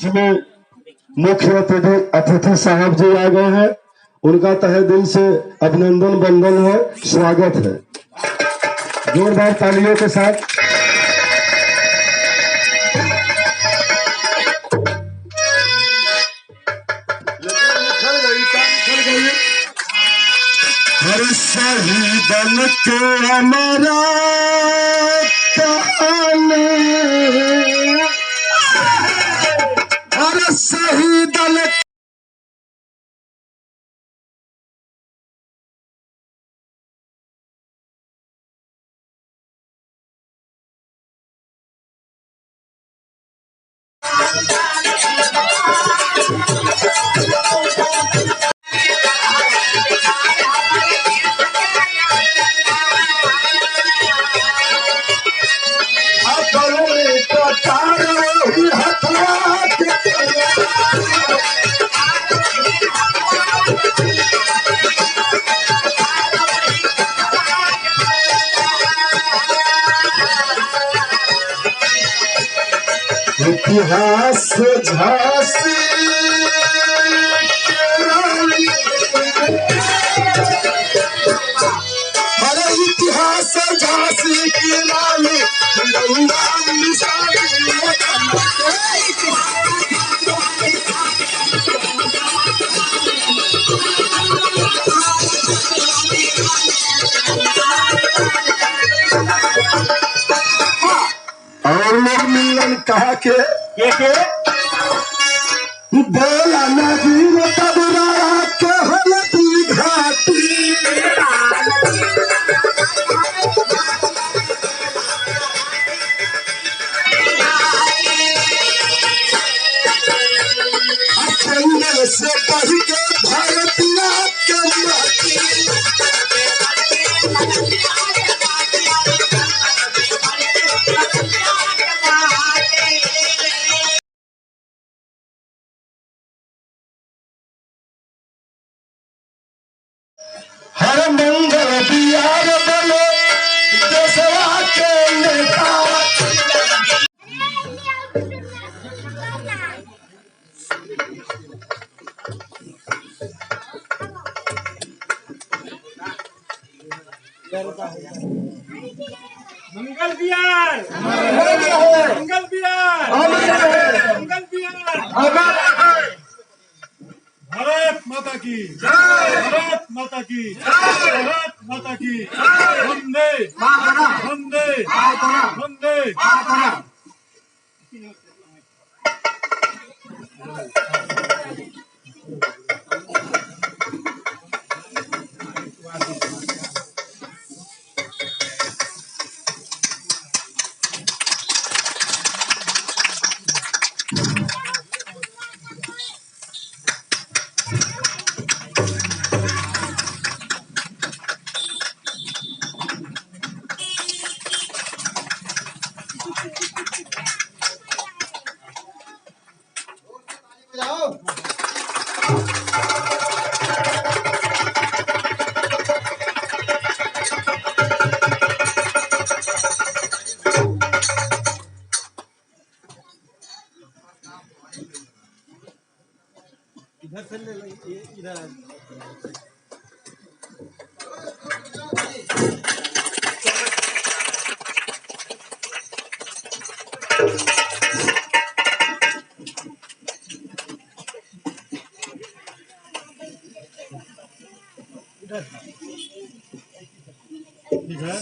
जिसमें मुख्य अतिथि साहब जी आ गए हैं, उनका तहे दिल से अभिनंदन वंदन है, स्वागत है जोरदार तालियों के साथ। हर शहीदन के हमारा हर शहीदन इतिहास झांसी हरे इतिहास झांसी की रानी और लोग मिलन कहा के बोला नदी तबरा के हलती घाटी चंदन से बढ़ के भारतीय के माटी हर मंगल बिहार बने देशवा के नेता। मंगल बिहार, मंगल बिहार, मंगल बिहार। भारत माता की, भारत माता की, भारत माता की। वंदे वंदे वंदे। इधर से ले लो, इधर इधर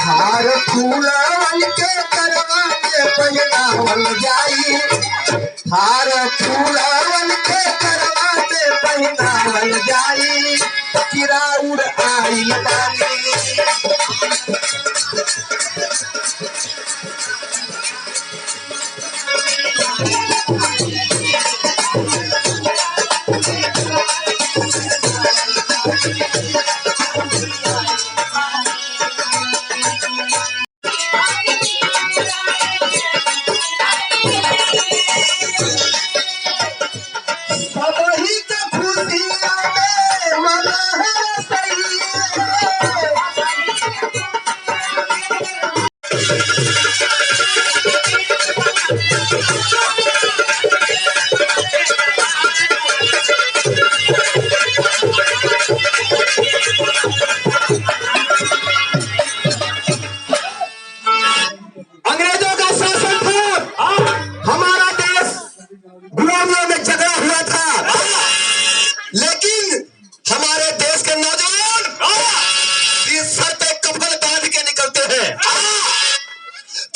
हार फूलवन के करवा के पहनावल जाई, हार फूलवन के करवा के पहनावल जाई, चिराउर आइल बानी। सबही के खुशियाँ में मन है सही। अंग्रेजों का शासन था, हमारा देश गुलामियों में झगड़ा हुआ था, लेकिन हमारे देश के नौजवान इस सर पे कफन बांध के निकलते हैं।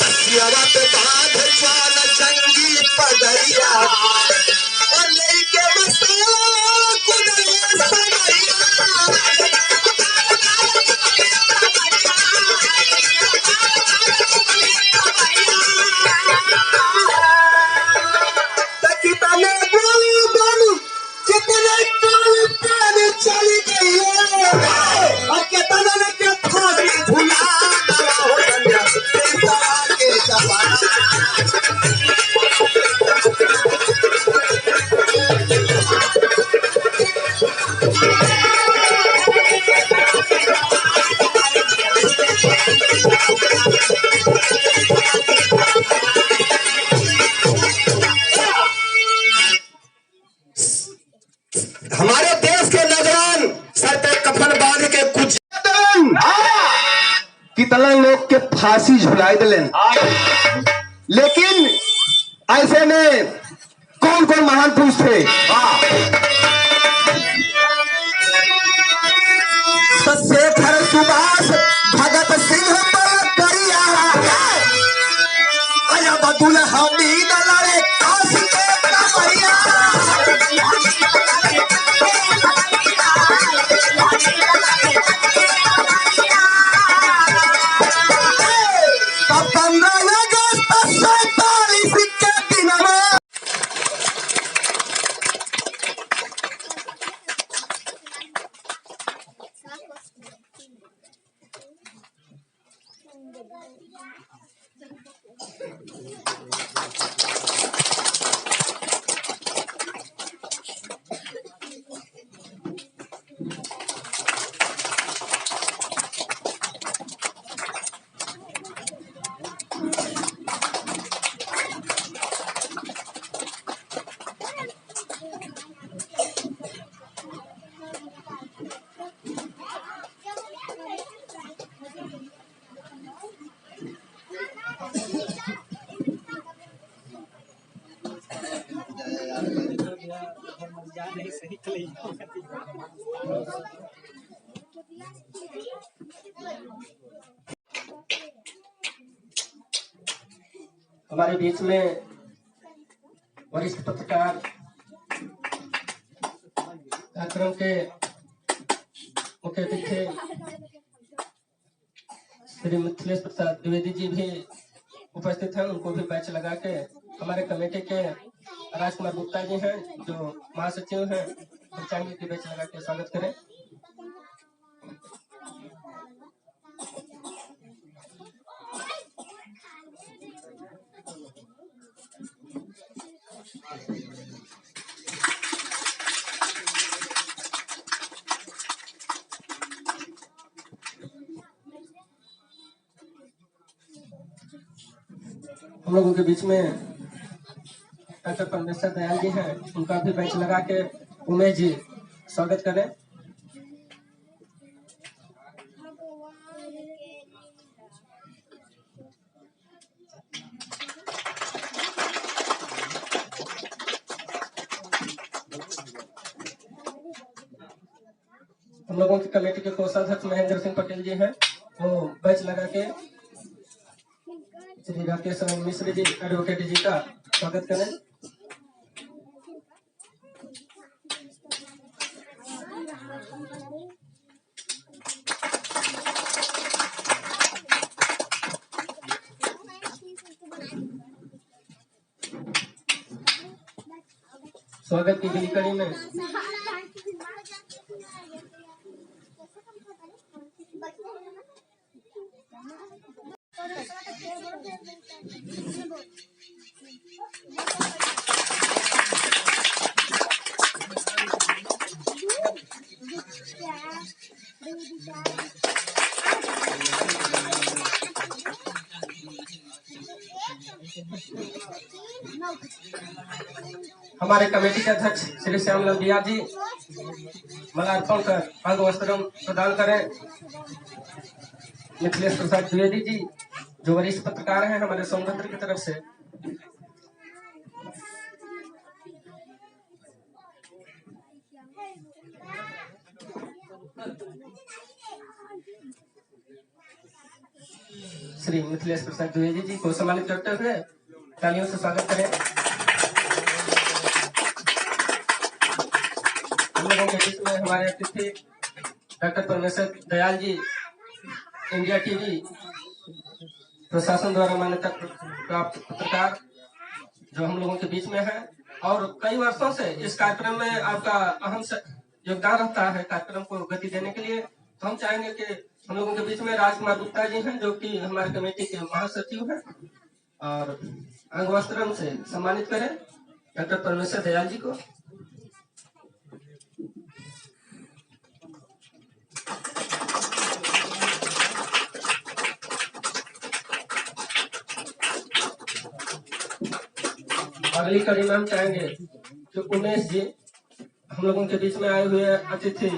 तकियावा पे बांध चाल जंगी पगड़िया और लेके मसाला कुदरे समरिया। कितने गोली बम कितने गोली पानी चली गई है और कितने के फांसी झूला हो गया के जमाना। हमारे देश के नौजवान सर पे कफन बांध के कुछ कितना लोग के फांसी झुलाई दिलेन, लेकिन ऐसे में कौन कौन महान पुरुष थे? शेखर सुभाष भगत सिंह बलकरिया अब्दुल हमीद लड़े काशी के कमरिया। हमारे बीच में वरिष्ठ पत्रकार कार्यक्रम के मुख्य अतिथि श्री मिथिलेश प्रसाद द्विवेदी जी भी उपस्थित हैं। उनको भी बैच लगा के हमारे कमेटी के राजकुमार गुप्ता जी हैं जो महासचिव हैं, हम चाहेंगे कि बैच लगा के स्वागत करें। हम लोगों के बीच में डॉक्टर परमेश्वर दयाल जी हैं, उनका भी बेंच लगा के उमेश जी स्वागत करें। हम लोगों की कमेटी के कोषाध्यक्ष महेंद्र सिंह पटेल जी हैं, वो बैच लगा के श्री राकेश मिश्र जी एडवोकेट जी का स्वागत करें। स्वागत की गई कड़ी में हमारे कमेटी के अध्यक्ष श्री श्याम लंबिया जी माल्यार्पण कर अंग वस्त्र प्रदान करें। मिथिलेश प्रसाद द्विवेदी जी जो वरिष्ठ पत्रकार हैं हमारे सोनभद्र की तरफ से। श्री मिथिलेश प्रसाद द्विवेदी जी को सम्मानित करते हुए तालियों से स्वागत करें। हम लोगों के बीच में हमारे अतिथि डॉक्टर परमेश्वर दयाल जी इंडिया टीवी प्रशासन द्वारा मान्यता प्राप्त पत्रकार जो हम लोगों के बीच में है और कई वर्षों से इस कार्यक्रम में आपका अहम योगदान रहता है कार्यक्रम को गति देने के लिए। तो हम चाहेंगे कि हम लोगों के बीच में राजकुमार गुप्ता जी हैं जो कि हमारे कमेटी के महासचिव हैं और अंग वस्त्र से सम्मानित करें डॉक्टर परमेश्वर दयाल जी को। अगली कड़ी में हम चाहेंगे कि उमेश जी हम लोगों के बीच में आए हुए अतिथि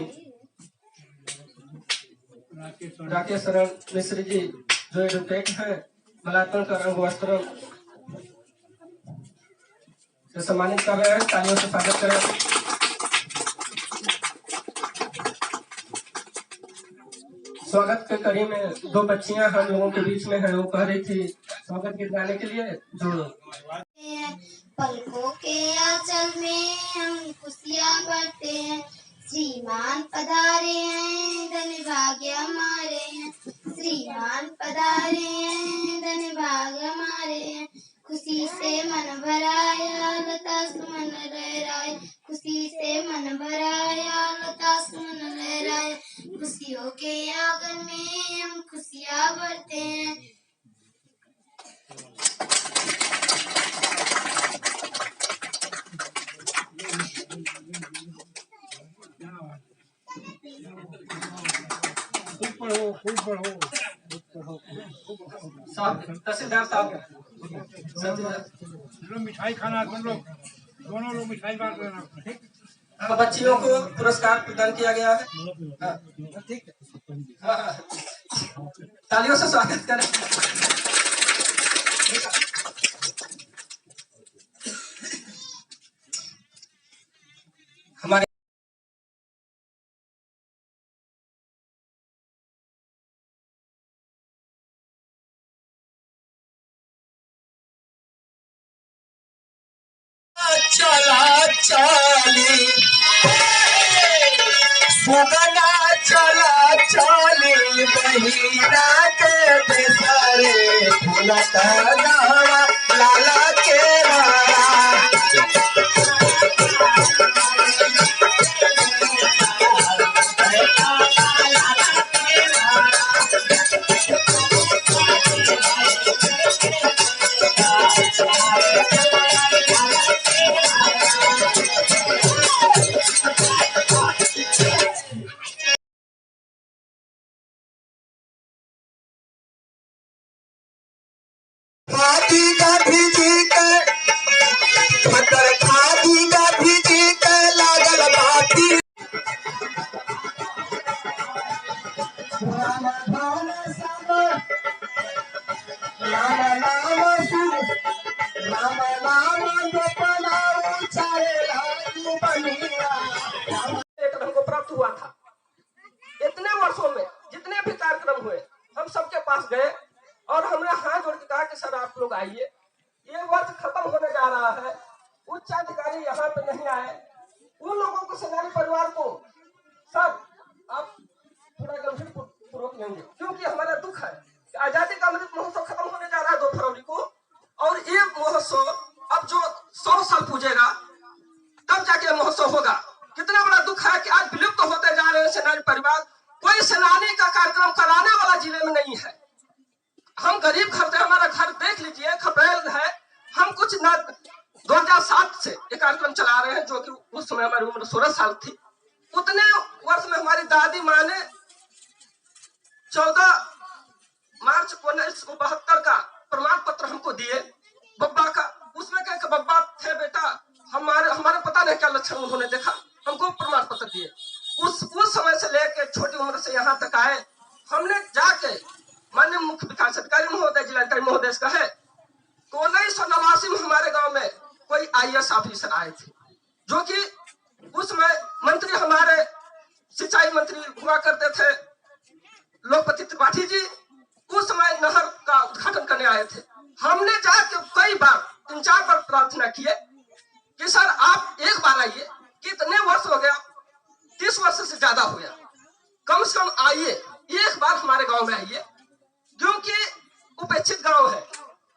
राकेश शरण मिश्र जी जो एडवोकेट हैं माल्यार्पण कर अंग वस्त्र से सम्मानित कर रहे हैं। तालियों से स्वागत करें। स्वागत के कड़ी में दो बच्चियां हम लोगों के बीच में हैं वो कह रही थी स्वागत गीत गाने के लिए जो पलकों के आंचल में हम खुशियाँ बढ़ते हैं। श्रीमान पधारे हैं धन भाग्य हमारे हैं। श्रीमान पधारे हैं धन भाग्य हमारे हैं। खुशी से मन भराया लता सुमन लहराए। खुशी से मन भराया लता सुमन लहराए। खुशियों के आंगन में हम खुशियाँ बढ़ते हैं। तहसीलदार साहब मिठाई खाना तुम लोग दोनों लोग मिठाई बांट लेना। बच्चियों को पुरस्कार प्रदान किया गया है। ठीक है तालियों से स्वागत करें। हमारे चला चाली सुगना चला चाली बहिना के बेसरे फुलता गावा लाला के खादी का भीजी के मटर खादी का भीजी के लागल बाती राम धाम सब राम नाम सुन राम नाम जपना उचारे लाजू बनिया हमको प्राप्त हुआ था। इतने वर्षों में जितने भी कार्यक्रम हुए और हमने हाथ जोड़ के कहा कि सर आप लोग आइए, ये वर्ष खत्म होने जा रहा है, उच्च अधिकारी यहाँ पे नहीं आए, उन लोगों को, सेनानी परिवार को सर आप थोड़ा गंभीर पूर्वक लेंगे, क्योंकि हमारा दुख है कि आजादी का अमृत महोत्सव खत्म होने जा रहा है 2 फरवरी को, और ये महोत्सव अब जो 100 साल पूजेगा तब जाके महोत्सव होगा। कितना बड़ा दुख है कि आज विलुप्त होते जा रहे हैं सेनानी परिवार। कोई सेनानी का कार्यक्रम कराने वाला जिले में नहीं है। हम गरीब घर से, हमारा घर देख लीजिए, खपरेल है, हम कुछ न 2007 से ये कार्यक्रम चला रहे हैं, जो कि उस समय हमारी उम्र 16 साल थी। उतने वर्ष में हमारी दादी माँ ने 14 मार्च 1972 का प्रमाण पत्र हमको दिए बब्बा का। उसमें कहे कि बब्बा थे बेटा, हमारे पता नहीं क्या लक्षण उन्होंने देखा, हमको प्रमाण पत्र दिए। उस समय से लेके छोटी उम्र से यहाँ तक आए। हमने जाके माननीय मुख्य विकास अधिकारी महोदय, जिलाधिकारी महोदय का है, 1989 में हमारे गांव में कोई IAS ऑफिसर आए थे, जो कि उसमें मंत्री हमारे सिंचाई मंत्री हुआ करते थे लोकपति त्रिपाठी जी, उस समय नहर का उद्घाटन करने आए थे। हमने जाके कई बार 3-4 बार प्रार्थना किए कि सर आप एक बार आइए, कितने वर्ष हो गया, 30 वर्ष से ज्यादा हो गया, कम से कम आइए, एक बार हमारे गांव में आइए, क्योंकि उपेक्षित गांव है,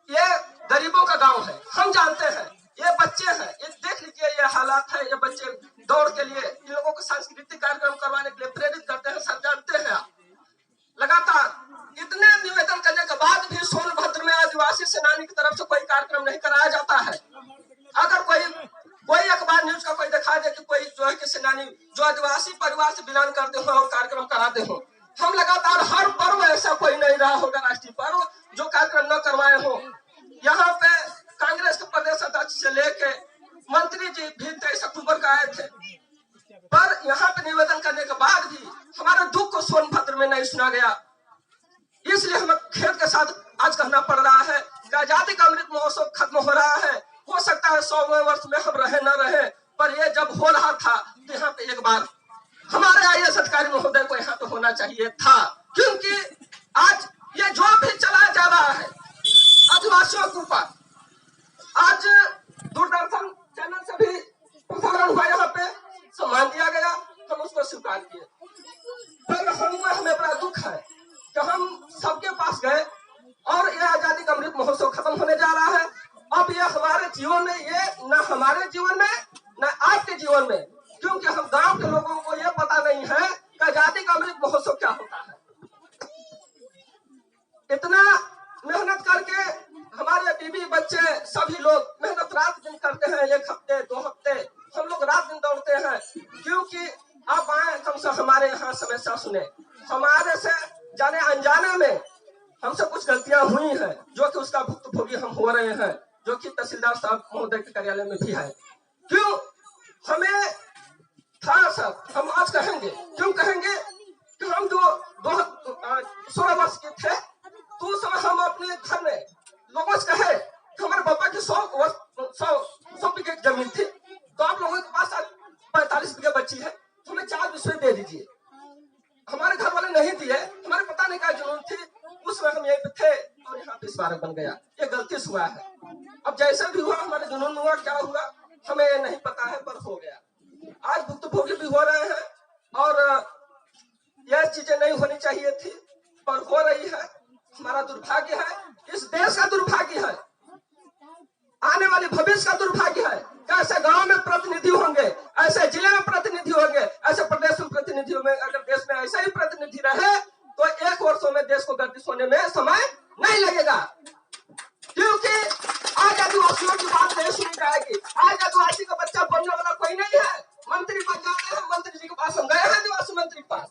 ये गरीबों का गांव है। हम जानते हैं ये बच्चे हैं, ये देख लीजिए ये हालात है, ये बच्चे दौड़ के लिए इन लोगों को सांस्कृतिक कार्यक्रम करवाने के लिए प्रेरित करते हैं। सर जानते हैं आप, लगातार इतने निवेदन करने के बाद भी सोनभद्र में आदिवासी सेनानी की तरफ से कोई कार्यक्रम नहीं कराया जाता है। अगर कोई अखबार न्यूज का कोई दिखा दे कि कोई जो है कि सेनानी जो आदिवासी परिवार से बिलोंग करते हो और कार्यक्रम कराते हो, हम लगातार हर पर्व ऐसा कोई नहीं रहा होगा राष्ट्रीय पर्व जो कार्यक्रम न करवाए हो। यहाँ पे कांग्रेस के प्रदेश अध्यक्ष से लेके मंत्री जी भी 23 अक्टूबर का आए थे, पर यहाँ पे निवेदन करने के बाद भी हमारे दुख को सोनभद्र में नहीं सुना गया। इसलिए हमें खेद के साथ आज कहना पड़ रहा है कि आजादी का अमृत महोत्सव खत्म हो रहा है। हो सकता है 100वें वर्ष में हम रहे न रहे, पर ये जब हो रहा था तो यहाँ पे एक बार हमारे IAS अधिकारी महोदय को यहाँ पे होना चाहिए था, क्योंकि आज ये जो भी चलाया जा रहा है आदिवासियों के ऊपर, आज दूरदर्शन चैनल से भी प्रसारण हुआ, यहाँ पे सम्मान दिया गया, हम उसको स्वीकार किए। पर हमें बड़ा दुख है कि हम सबके पास गए और ये आजादी का अमृत महोत्सव खत्म होने जा रहा है। अब ये हमारे जीवन में, ये न हमारे जीवन में न आपके जीवन में, क्योंकि हम गांव के लोगों को ये पता नहीं है कि आजादी का अमृत महोत्सव क्या होता है। इतना मेहनत करके हमारे बीवी बच्चे सभी लोग मेहनत रात दिन करते हैं, 1 हफ्ते 2 हफ्ते हम लोग रात दिन दौड़ते हैं, क्योंकि आप आए कम से हमारे यहाँ समस्या सुने। हमारे से जाने अनजाने में हमसे कुछ गलतियां हुई हैं, जो कि उसका भुक्तभोगी हम हो रहे हैं, जो कि तहसीलदार साहब महोदय के कार्यालय में भी है। क्यों हमें था सर, हम आज कहेंगे, क्यों कहेंगे कि हम जो 16 वर्ष के थे तो उस समय हम अपने घर में लोगों से कहे कि हमारे पापा की 100 बीघे जमीन थी, तो आप लोगों के पास 45 बीघे बची है, तो हमें 4 विषय दे दीजिए। हमारे घर वाले नहीं दिए, हमारे पता नहीं क्या जुनून थी, उस समय हम यहीं पे थे और यहाँ पे स्मारक बन गया। ये गलती से हुआ है। अब जैसे भी हुआ, हमारे जुनून में हुआ, क्या हुआ हमें नहीं पता है, पर हो गया। आज भुक्तभोगी भी हो रहे हैं और यह चीजें नहीं होनी चाहिए थी, पर हो रही है। हमारा दुर्भाग्य है, इस देश का दुर्भाग्य है, आने वाले भविष्य का दुर्भाग्य है। कैसे गांव में प्रतिनिधि होंगे, ऐसे जिले में प्रतिनिधि होंगे, ऐसे प्रदेश में प्रतिनिधि होंगे। अगर देश में ऐसा ही प्रतिनिधि रहे तो 1 वर्षों में देश को गर्दिश होने में समय नहीं लगेगा, क्योंकि आज आदिवासियों की बात नहीं सुनी जाएगी। आज आदिवासी का बच्चा बनने वाला कोई नहीं है। मंत्री बन जाते हैं, मंत्री जी के पास हम गए हैं, आदिवासी मंत्री के पास,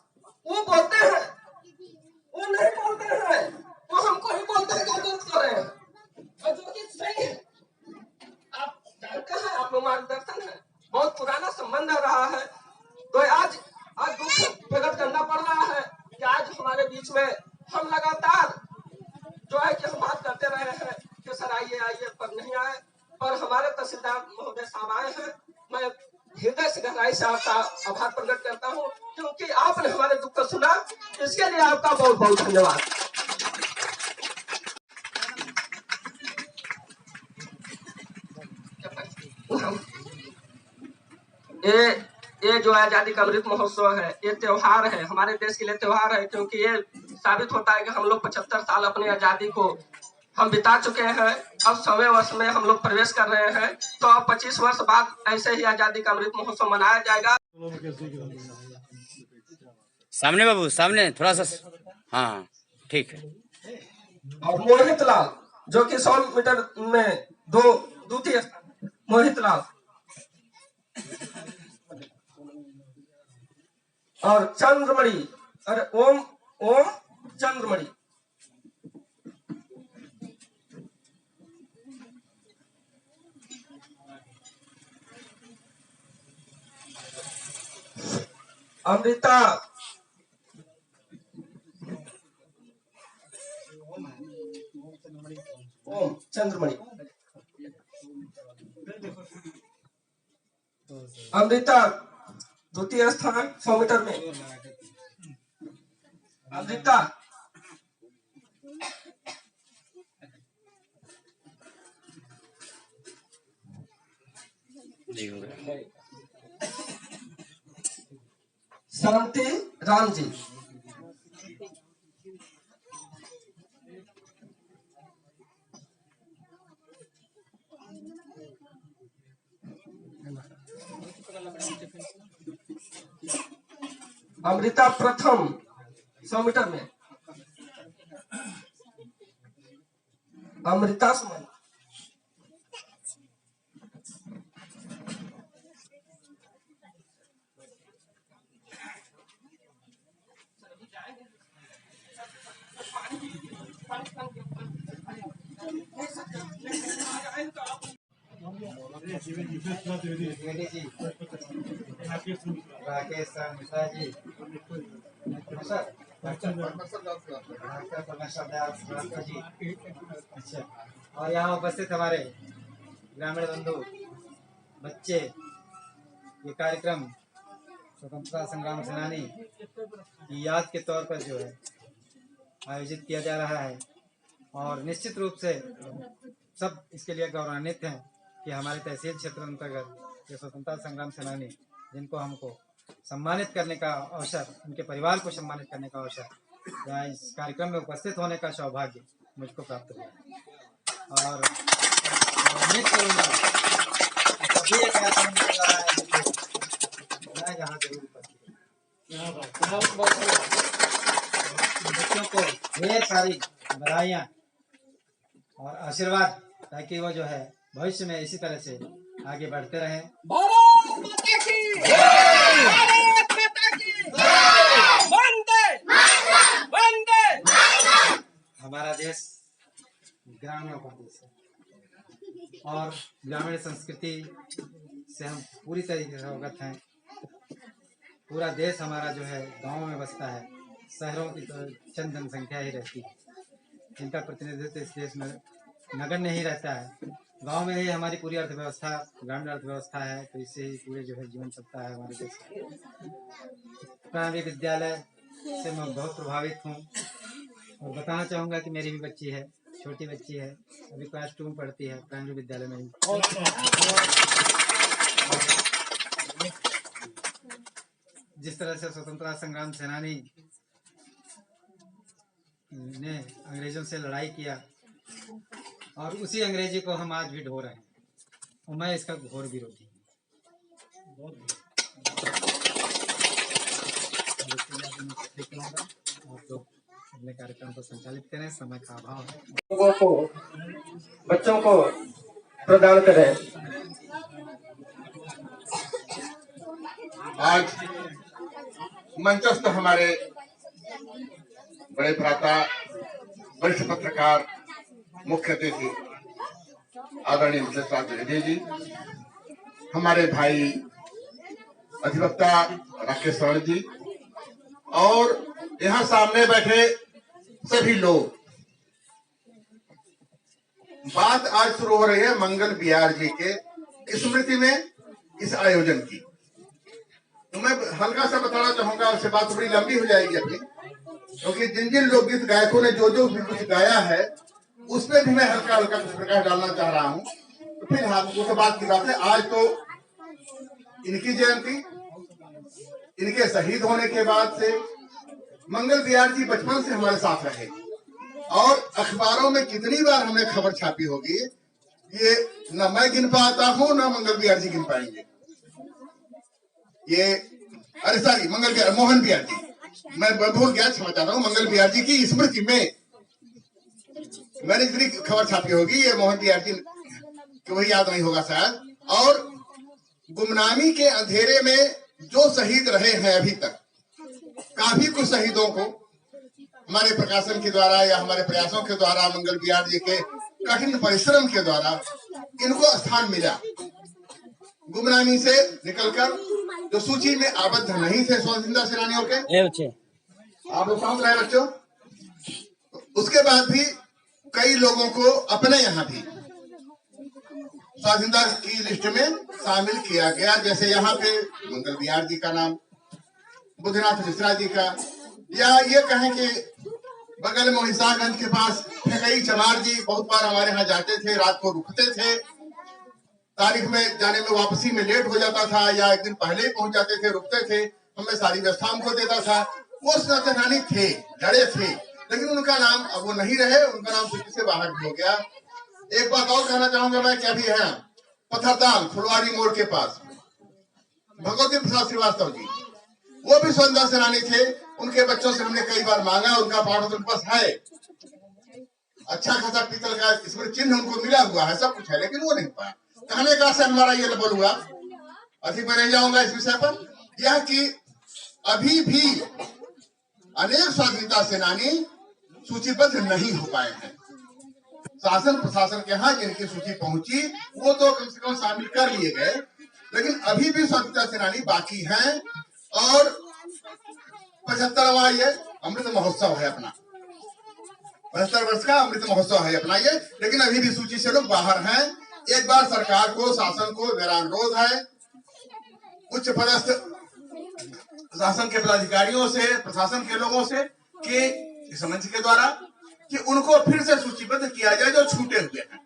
वो बोलते हैं, वो नहीं बोलते हैं, वो हमको ही बोलते हैं क्या गलत कर रहे हैं, और जो कि सही है। आप जानते हैं, आप लोग मार्गदर्शन है, बहुत पुराना संबंध रहा है। तो आज दुख प्रकट करना पड़ रहा है कि आज हमारे बीच में हम लगातार जो है कि हम बात करते रहे हैं कि सर आइए आइए, पर नहीं आए। पर हमारे तहसीलदार महोदय साहब आए हैं, मैं हृदय से गहराई से आपका आभार प्रकट करता हूँ, क्योंकि आपने हमारे दुख को सुना। इसके लिए आपका बहुत बहुत धन्यवाद। ये जो आजादी का अमृत महोत्सव है, ये त्योहार है, हमारे देश के लिए त्योहार है, क्योंकि ये साबित होता है कि हम लोग 75 साल अपनी आजादी को हम बिता चुके हैं। अब 100वें वर्ष में हम लोग प्रवेश कर रहे हैं, तो अब 25 वर्ष बाद ऐसे ही आजादी का अमृत महोत्सव मनाया जाएगा। सामने बाबू, सामने थोड़ा सा। हाँ ठीक है। और मोहित लाल जो कि 100 मीटर में द्वितीय मोहित लाल, और चंद्रमणि, अरे ओम चंद्रमणि। अमृता ओम चंद्रमणि। अमृता द्वितीय स्थान 100 मीटर में। अमृता जी हो गया। शांति राम जी। अमृता प्रथम 100 मीटर में। अमृता सुमन। राकेश मिश्रा जी, जी। अच्छा, और यहाँ उपस्थित हमारे ग्रामीण बंधु, बच्चे, ये कार्यक्रम स्वतंत्रता संग्राम सेनानी की याद के तौर पर जो है आयोजित किया जा रहा है, और निश्चित रूप से सब इसके लिए गौरवान्वित हैं कि हमारे तहसील क्षेत्र अंतर्गत ये स्वतंत्रता संग्राम सेनानी जिनको हमको सम्मानित करने का अवसर, उनके परिवार को सम्मानित करने का अवसर, या इस कार्यक्रम में उपस्थित होने का सौभाग्य मुझको प्राप्त हुआ। और उम्मीद करूँगा सभी ये कार्यक्रम चल रहा है, मैं यहाँ जरूर बच्चों को ढेर सारी बधाइयाँ और आशीर्वाद, ताकि वो जो है भविष्य में इसी तरह से आगे बढ़ते रहें। भारत माता की जय! भारत माता की जय! वंदे वंदे। हमारा देश ग्रामीणों का देश है, और ग्रामीण संस्कृति से हम पूरी तरीके से अवगत हैं। पूरा देश हमारा जो है गांव में बसता है, शहरों की तो चंद जनसंख्या ही रहती है, जिनका प्रतिनिधित्व इस देश में नगण्य नहीं रहता है। गांव में ही हमारी पूरी अर्थव्यवस्था, ग्रामीण अर्थव्यवस्था है, तो इससे ही पूरे जो है जीवन चलता है हमारे देश में। प्राइमरी विद्यालय से मैं बहुत प्रभावित हूँ, और बताना चाहूँगा कि मेरी भी बच्ची है, छोटी बच्ची है, अभी क्लास 2 में पढ़ती है, प्राइमरी विद्यालय में ही। जिस तरह से स्वतंत्रता संग्राम सेनानी ने अंग्रेजों से लड़ाई किया, और उसी अंग्रेजी को हम आज भी ढो रहे हैं, और मैं इसका घोर विरोधी हूँ। और तो अपने कार्यक्रम को संचालित करें, समय का अभाव है। लोगों को, बच्चों को प्रदान करें। आज मंचस्थ हमारे बड़े भ्राता, वरिष्ठ पत्रकार, मुख्य अतिथि आदरणीय मिश्रा जी, हमारे भाई अधिवक्ता राकेश जी, और यहाँ सामने बैठे सभी लोग। बात आज शुरू हो रही है मंगल बिहार जी के स्मृति में इस आयोजन की। तो मैं हल्का सा बताना चाहूंगा, उससे बात थोड़ी लंबी हो जाएगी अपनी, क्योंकि जिन जिन लोकगीत गायकों ने जो जो भी कुछ गाया है उसमें भी मैं हल्का हल्का कुछ प्रकाश डालना चाह रहा हूँ। तो फिलहाल वो तो बात की बात है। आज तो इनकी जयंती, इनके शहीद होने के बाद से मंगल बिहार जी बचपन से हमारे साथ रहे और अखबारों में कितनी बार हमने खबर छापी होगी, ये न मैं गिन पाता हूँ न मंगल बिहार जी गिन पाएंगे। ये अरे सॉरी मोहन बिहार जी, मैं भूल गया, क्षमा चाहता हूँ। मंगल बिहार जी की स्मृति में मैंने इतनी खबर छापी होगी, ये मोहन बिहार जी को वही याद नहीं होगा शायद। और गुमनामी के अंधेरे में जो शहीद रहे हैं अभी तक, काफी कुछ शहीदों को हमारे प्रकाशन के द्वारा या हमारे प्रयासों के द्वारा, मंगल बिहार जी के कठिन परिश्रम के द्वारा इनको स्थान मिला। गुमनामी से निकलकर जो सूची में आबद्ध नहीं थे स्वतंत्रता सेनानियों के, आप लोग समझ रहे हैं बच्चों, उसके बाद भी कई लोगों को अपने यहाँ भी स्वाधीनता की लिस्ट में शामिल किया गया। जैसे यहाँ पे मंगल बिहार जी का नाम, बुद्धनाथ मिश्रा जी का, या ये कहें कि बगल में हिसारगंज के पास फेकई चमार जी बहुत बार हमारे यहाँ जाते थे, रात को रुकते थे, तारीख में जाने में वापसी में लेट हो जाता था या एक दिन पहले ही पहुंच जाते थे, रुकते थे, हमें सारी व्यवस्था उनको देता था। वो सेनानी थे, लड़े थे, लेकिन उनका नाम अब वो नहीं रहे, उनका नाम सूची से बाहर हो गया। एक बात और कहना चाहूंगा मैं, क्या भी है पत्थरदान फुलवारी मोड़ के पास भगवती प्रसाद श्रीवास्तव जी, वो भी स्वतंत्रता सेनानी थे। उनके बच्चों से हमने कई बार मांगा, उनका पाठ उनके पास है, अच्छा खासा पीतल का स्मृति चिन्ह उनको मिला हुआ है, सब कुछ है, लेकिन वो नहीं पाया। कहने का से हमारा ये बोलूंगा, अधिक मैं नहीं जाऊंगा इस विषय पर, यह कि अभी भी अनेक स्वाधीनता सेनानी सूचीबद्ध नहीं हो पाए हैं। शासन प्रशासन के यहाँ जिनकी सूची पहुंची वो तो कम से कम शामिल कर लिए गए, लेकिन अभी भी स्वतंत्रता सेनानी बाकी हैं। और 75वां ये अमृत महोत्सव है अपना, 75 वर्ष का अमृत महोत्सव है अपना ये, लेकिन अभी भी सूची से लोग बाहर हैं। एक बार सरकार को, शासन को मेरा अनुरोध है, उच्च पदस्थ शासन के पदाधिकारियों से, प्रशासन के लोगों से, कि इस मंच के द्वारा कि उनको फिर से सूचीबद्ध किया जाए जो छूटे हुए हैं।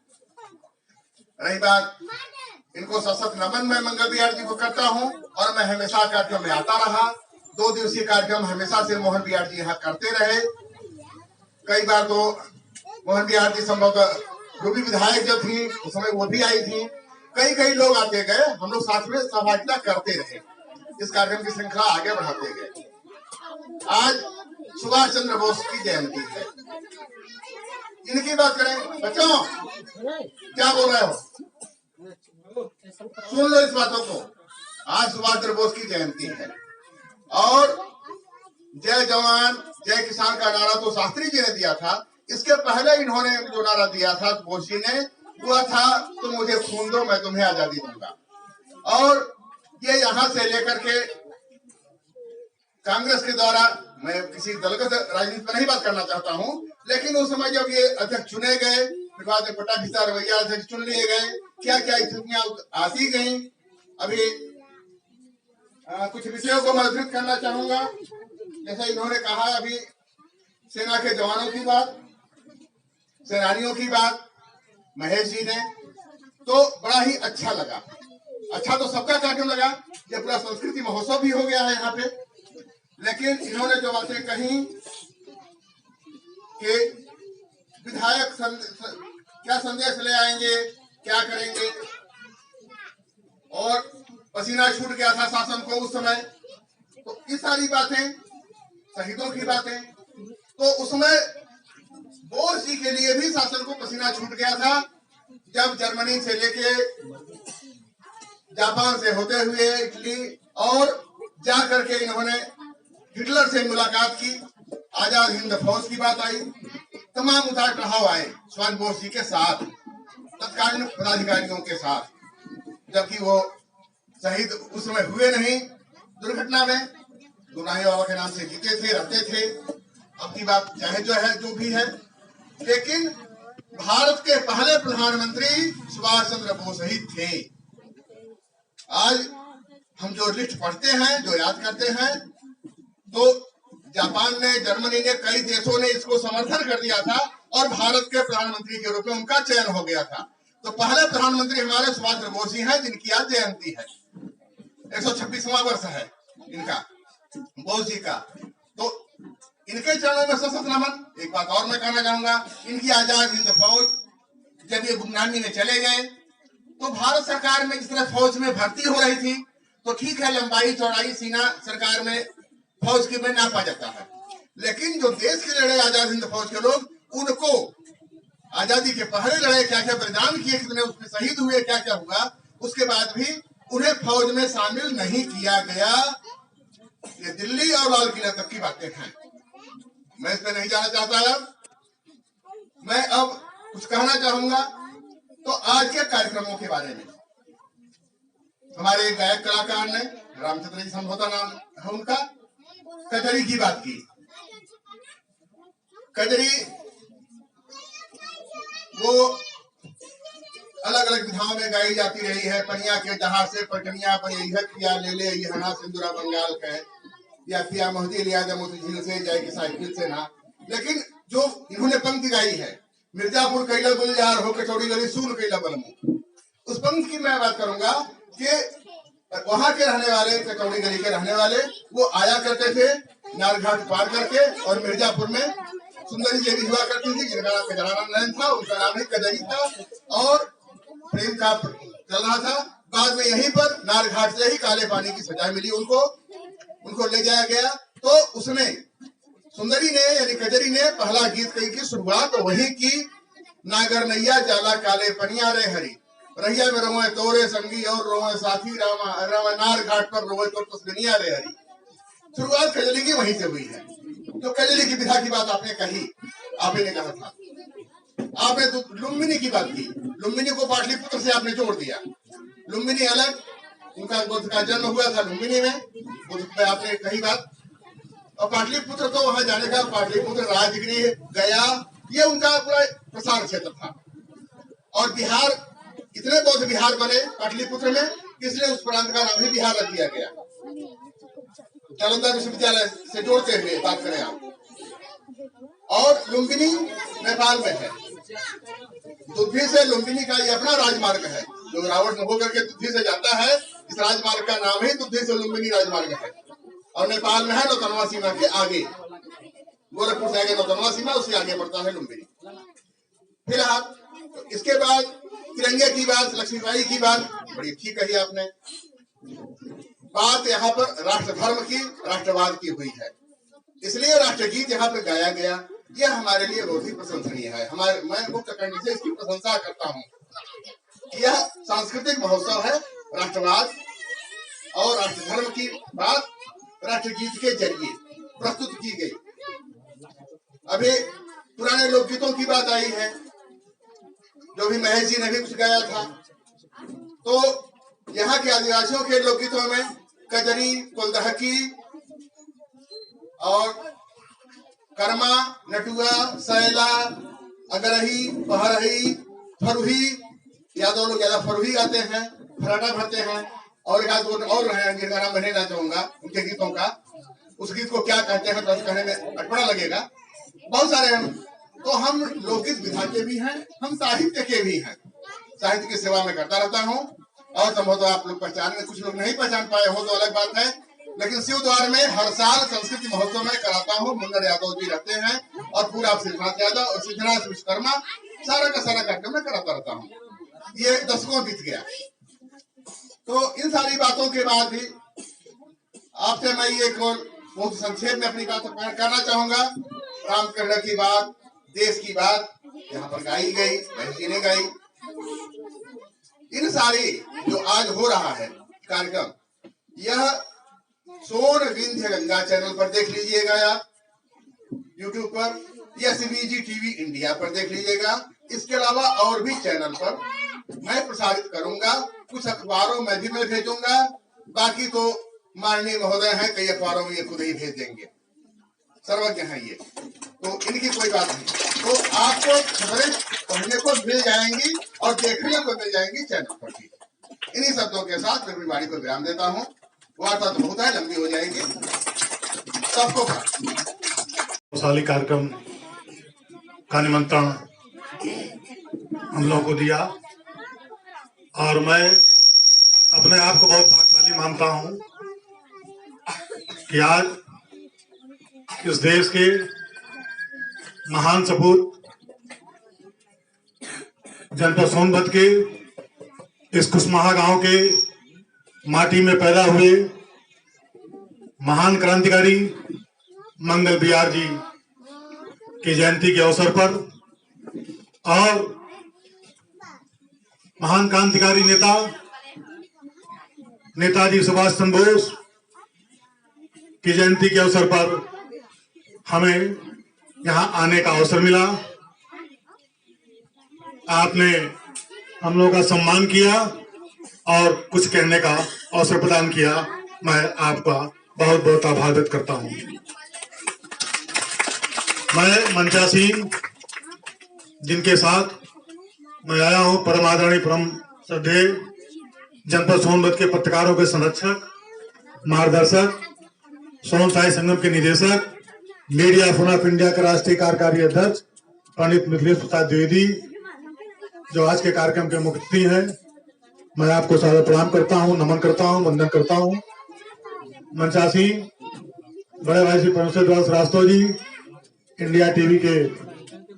रही बात, इनको सशक्त नमन मैं मंगल बिहार जी को करता हूं और मैं हमेशा कार्यक्रम में आता रहा। 2 दिवसीय कार्यक्रम हमेशा से मोहन बिहार जी यहाँ करते रहे। कई बार तो मोहन बिहार जी संभवतः रूबी विधायक जो थी उस समय वो भी आई थी, कई लोग आते गए, हम लोग साथ में सहभागिता करते रहे, इस कार्यक्रम की श्रृंखला आगे बढ़ाते गए। आज सुभाष चंद्र बोस की जयंती है, इनकी बात करें बच्चों, क्या बोल रहे हो, सुन लो इस बातों को। आज सुभाष चंद्र बोस की जयंती है और जय जवान जय किसान का नारा तो शास्त्री जी ने दिया था, इसके पहले इन्होंने जो नारा दिया था बोस जी ने, वो था तुम मुझे खून दो मैं तुम्हें आजादी दूंगा। और ये यहाँ से लेकर के कांग्रेस के द्वारा, मैं किसी दलगत राजनीति पर नहीं बात करना चाहता हूँ, लेकिन उस समय जब ये अध्यक्ष चुने गए, फिर बाद में पटा खिंचा रवैया अध्यक्ष चुन लिए गए, क्या क्या स्थितियां आती गई। अभी कुछ विषयों को मैं उद्धृत करना चाहूंगा, जैसे इन्होंने कहा अभी सेना के जवानों की बात, सेनानियों की बात महेश जी ने, तो बड़ा ही अच्छा लगा। अच्छा तो सबका कार्यक्रम लगा, ये पूरा संस्कृति महोत्सव भी हो गया है यहाँ पे, लेकिन इन्होंने जो बातें कही कि विधायक क्या संदेश ले आएंगे, क्या करेंगे, और पसीना छूट गया था शासन को उस समय, तो ये सारी बातें, शहीदों की बातें, तो उसमें बोस जी के लिए भी शासन को पसीना छूट गया था, जब जर्मनी से लेके जापान से होते हुए इटली और जा करके इन्होंने हिटलर से मुलाकात की, आजाद हिंद फौज की बात आई, तमाम उतार चढ़ाव आए सुभाष बोस जी के साथ, तत्कालीन पदाधिकारियों के साथ, जबकि वो शहीद उस समय हुए नहीं दुर्घटना में, गुनाही बाबा के नाम से जीते थे, रहते थे। अब की बात चाहे जो है जो भी है, लेकिन भारत के पहले प्रधानमंत्री सुभाष चंद्र बोस ही थे। आज हम जो लिस्ट पढ़ते हैं, जो याद करते हैं, तो जापान ने, जर्मनी ने, कई देशों ने इसको समर्थन कर दिया था और भारत के प्रधानमंत्री के रूप में उनका चयन हो गया था। तो पहले प्रधानमंत्री हमारे सुभाष चंद्र बोस जी हैं, जिनकी आज जयंती है, 126वां वर्ष है इनका, बोस जी का। तो इनके चरणों में सशक्त नमन। एक बात और मैं कहना चाहूंगा, इनकी आजाद हिंद फौज जब ये गुमनामी में चले गए तो भारत सरकार में जिस तरह फौज में भर्ती हो रही थी, तो ठीक है लंबाई चौड़ाई सीना सरकार में फौज की में नापा जाता है, लेकिन जो देश के लड़े आजाद हिंद फौज के लोग, उनको आजादी के पहले लड़े, क्या क्या बलिदान किए, कितने उसमें शहीद हुए, क्या क्या हुआ, उसके बाद भी उन्हें फौज में शामिल नहीं किया गया। ये दिल्ली और लाल किला तक की बातें हैं, मैं इस पे नहीं जाना चाहता। मैं अब कुछ कहना चाहूंगा तो आज के कार्यक्रमों के बारे में। हमारे एक गायक कलाकार ने, रामचंद्र जी संभोता नाम है उनका, कजरी की बात की। कजरी वो अलग अलग विधाओं में गाई जाती रही है। पनिया के जहां से पटनिया पर किया ले ले यहां सिंदूरा बंगाल का, या पिया मोहदी लिया दे मोती झील से जाए कि साइकिल से ना। लेकिन जो इन्होंने पंक्ति गाई है, मिर्जापुर कैला गुलजार हो कचौड़ी गली सून कैला बलमू, उस पंक्ति की मैं बात करूंगा कि वहां के रहने वाले, कचौड़ी गली के रहने वाले, वो आया करते थे नारघाट पार करके, और मिर्जापुर में सुंदरी देवी हुआ करती थी, जिनका नाम गजानन था, उनका नाम ही कजरी था, और प्रेम का चल रहा था। बाद में यहीं पर नारघाट से ही काले पानी की सजा मिली उनको ले जाया गया। तो उसमें सुंदरी ने यानी कजरी ने पहला गीत की शुरुआत वही की, नागर नैया जाला काले पनिया रे हरी, रैया में रोए तोरे संगी और रोए साथी रामा रामा, नार घाट पर रोए तो तस्बिनिया रे हरी। शुरुआत कजरी की वहीं से हुई है। तो कजरी की विधा की बात आपने कही, आपने कहा था, आपने तो लुम्बिनी की बात की। लुम्बिनी को पाटलिपुत्र से आपने जोड़ दिया। लुम्बिनी अलग, उनका बुद्ध का जन्म हुआ था लुम्बिनी में, बुद्ध पे आपने कही बात। और पाटलिपुत्र तो वहां जाने का, पाटलिपुत्र, राजगृह, गया, ये उनका पूरा प्रसार क्षेत्र था। और बिहार, इतने बौद्ध बिहार बने पाटलिपुत्र में, इसलिए उस प्रांत का नाम ही बिहार रख दिया गया। नालंदा विश्वविद्यालय से जोड़ते हुए बात करें आप। और लुम्बिनी नेपाल में है। दुद्धि से लुम्बिनी का ये अपना राजमार्ग है, जो रावट में होकर के दुद्धि से जाता है। इस राजमार्ग का नाम ही दुद्धि से लुम्बिनी राजमार्ग है। और नेपाल में है नौतनवा सीमा के आगे, गोरखपुर से आगे नौतनवा सीमा, उससे आगे पड़ता है लुम्बिनी। फिलहाल इसके बाद तिरंगे की बात, लक्ष्मीबाई की बात बड़ी अच्छी कही आपने। बात यहाँ पर राष्ट्र धर्म की, राष्ट्रवाद की हुई है, इसलिए राष्ट्रगीत यहाँ पर गाया गया। यह हमारे लिए बहुत ही प्रशंसनीय है। मैं मुक्त कंठ से इसकी प्रशंसा करता हूँ। यह सांस्कृतिक महोत्सव है, राष्ट्रवाद और राष्ट्र धर्म की बात राष्ट्रगीत के जरिए प्रस्तुत की गई। अभी पुराने लोकगीतों की बात आई है, जो भी महेश जी ने भी कुछ गाया था। तो यहाँ के आदिवासियों के लोकगीतों में कजरी, कुलदहकी और कर्मा, नटुआ, सैला, अगरही, पहरही, फरुही, यादव लोग ज्यादा फरुही गाते हैं, फराटा भरते हैं, और एक आध और हैं जिनका नाम मैं नहीं चाहूंगा उनके गीतों का। उस गीत को क्या कहते हैं तो कहने में अटपटा लगेगा, बहुत सारे हैं। तो हम लोकगीत विधा के भी हैं, हम साहित्य के भी हैं। साहित्य की सेवा में करता रहता हूँ, और संभवतः आप लोग पहचान में, कुछ लोग नहीं पहचान पाए हो तो अलग बात है। लेकिन शिव द्वार में हर साल संस्कृति महोत्सव में कराता हूँ। मुन्नर यादव जी रहते हैं, और पूरा सिद्धनाथ यादव और सिद्धनाथ विश्वकर्मा, सारा का सारा कार्यक्रम में कराता रहता हूँ। ये दशकों बीत गया। तो इन सारी बातों के बाद भी आपसे मैं एक और बहुत संक्षेप में अपनी बात करना चाहूंगा। रामकृष्ण की बात, देश की बात यहाँ पर गाई गई, बहन जी ने गाई। इन सारी जो आज हो रहा है कार्यक्रम, यह सोन विंध्य गंगा चैनल पर देख लीजिएगा आप, यूट्यूब पर, या सीबीजी टीवी इंडिया पर देख लीजिएगा। इसके अलावा और भी चैनल पर मैं प्रसारित करूंगा, कुछ अखबारों में भी मैं भेजूंगा। बाकी तो माननीय महोदय हैं, कई अखबारों में ये खुद ही भेज देंगे, सर्वज्ञ है ये, तो इनकी कोई बात नहीं। तो आपको खबरें पढ़ने को मिल जाएंगी और देखने को मिल जाएंगी चैनल पर भी। इन्हीं शब्दों के साथ मैं अपनी वाणी को विराम देता हूँ। वार्ता तो बहुत है, लंबी हो जाएगी। सबको शाली कार्यक्रम का निमंत्रण हम लोगों को दिया, और मैं अपने आप को बहुत भाग्यशाली मानता हूं कि आज इस देश के महान सपूत जनपद सोनभद्र के इस कुसमाहा गांव के माटी में पैदा हुए महान क्रांतिकारी मंगल बिहार जी की जयंती के अवसर पर और महान क्रांतिकारी नेता नेताजी सुभाष चंद्र बोस की जयंती के अवसर पर हमें यहां आने का अवसर मिला। आपने हम लोगों का सम्मान किया और कुछ कहने का अवसर प्रदान किया। मैं आपका बहुत बहुत आभार व्यक्त करता हूं। मैं मंचासीन जिनके साथ मैं आया हूं, परम आदरणीय परम श्रद्धेय जनपद सोनभद्र के पत्रकारों के संरक्षक, मार्गदर्शक, सोन साई संगम के निदेशक, मीडिया फोरम ऑफ इंडिया के राष्ट्रीय कार्यकारी अध्यक्ष पंडित मिथिलेश प्रसाद द्विवेदी, जो आज के कार्यक्रम के मुख्य अतिथि हैं, मैं आपको सादर प्रणाम करता हूं, नमन करता हूं, वंदन करता हूं। मंचासीन बड़े भाई श्री परमेश्वर दास श्रीवास्तव जी, इंडिया टीवी के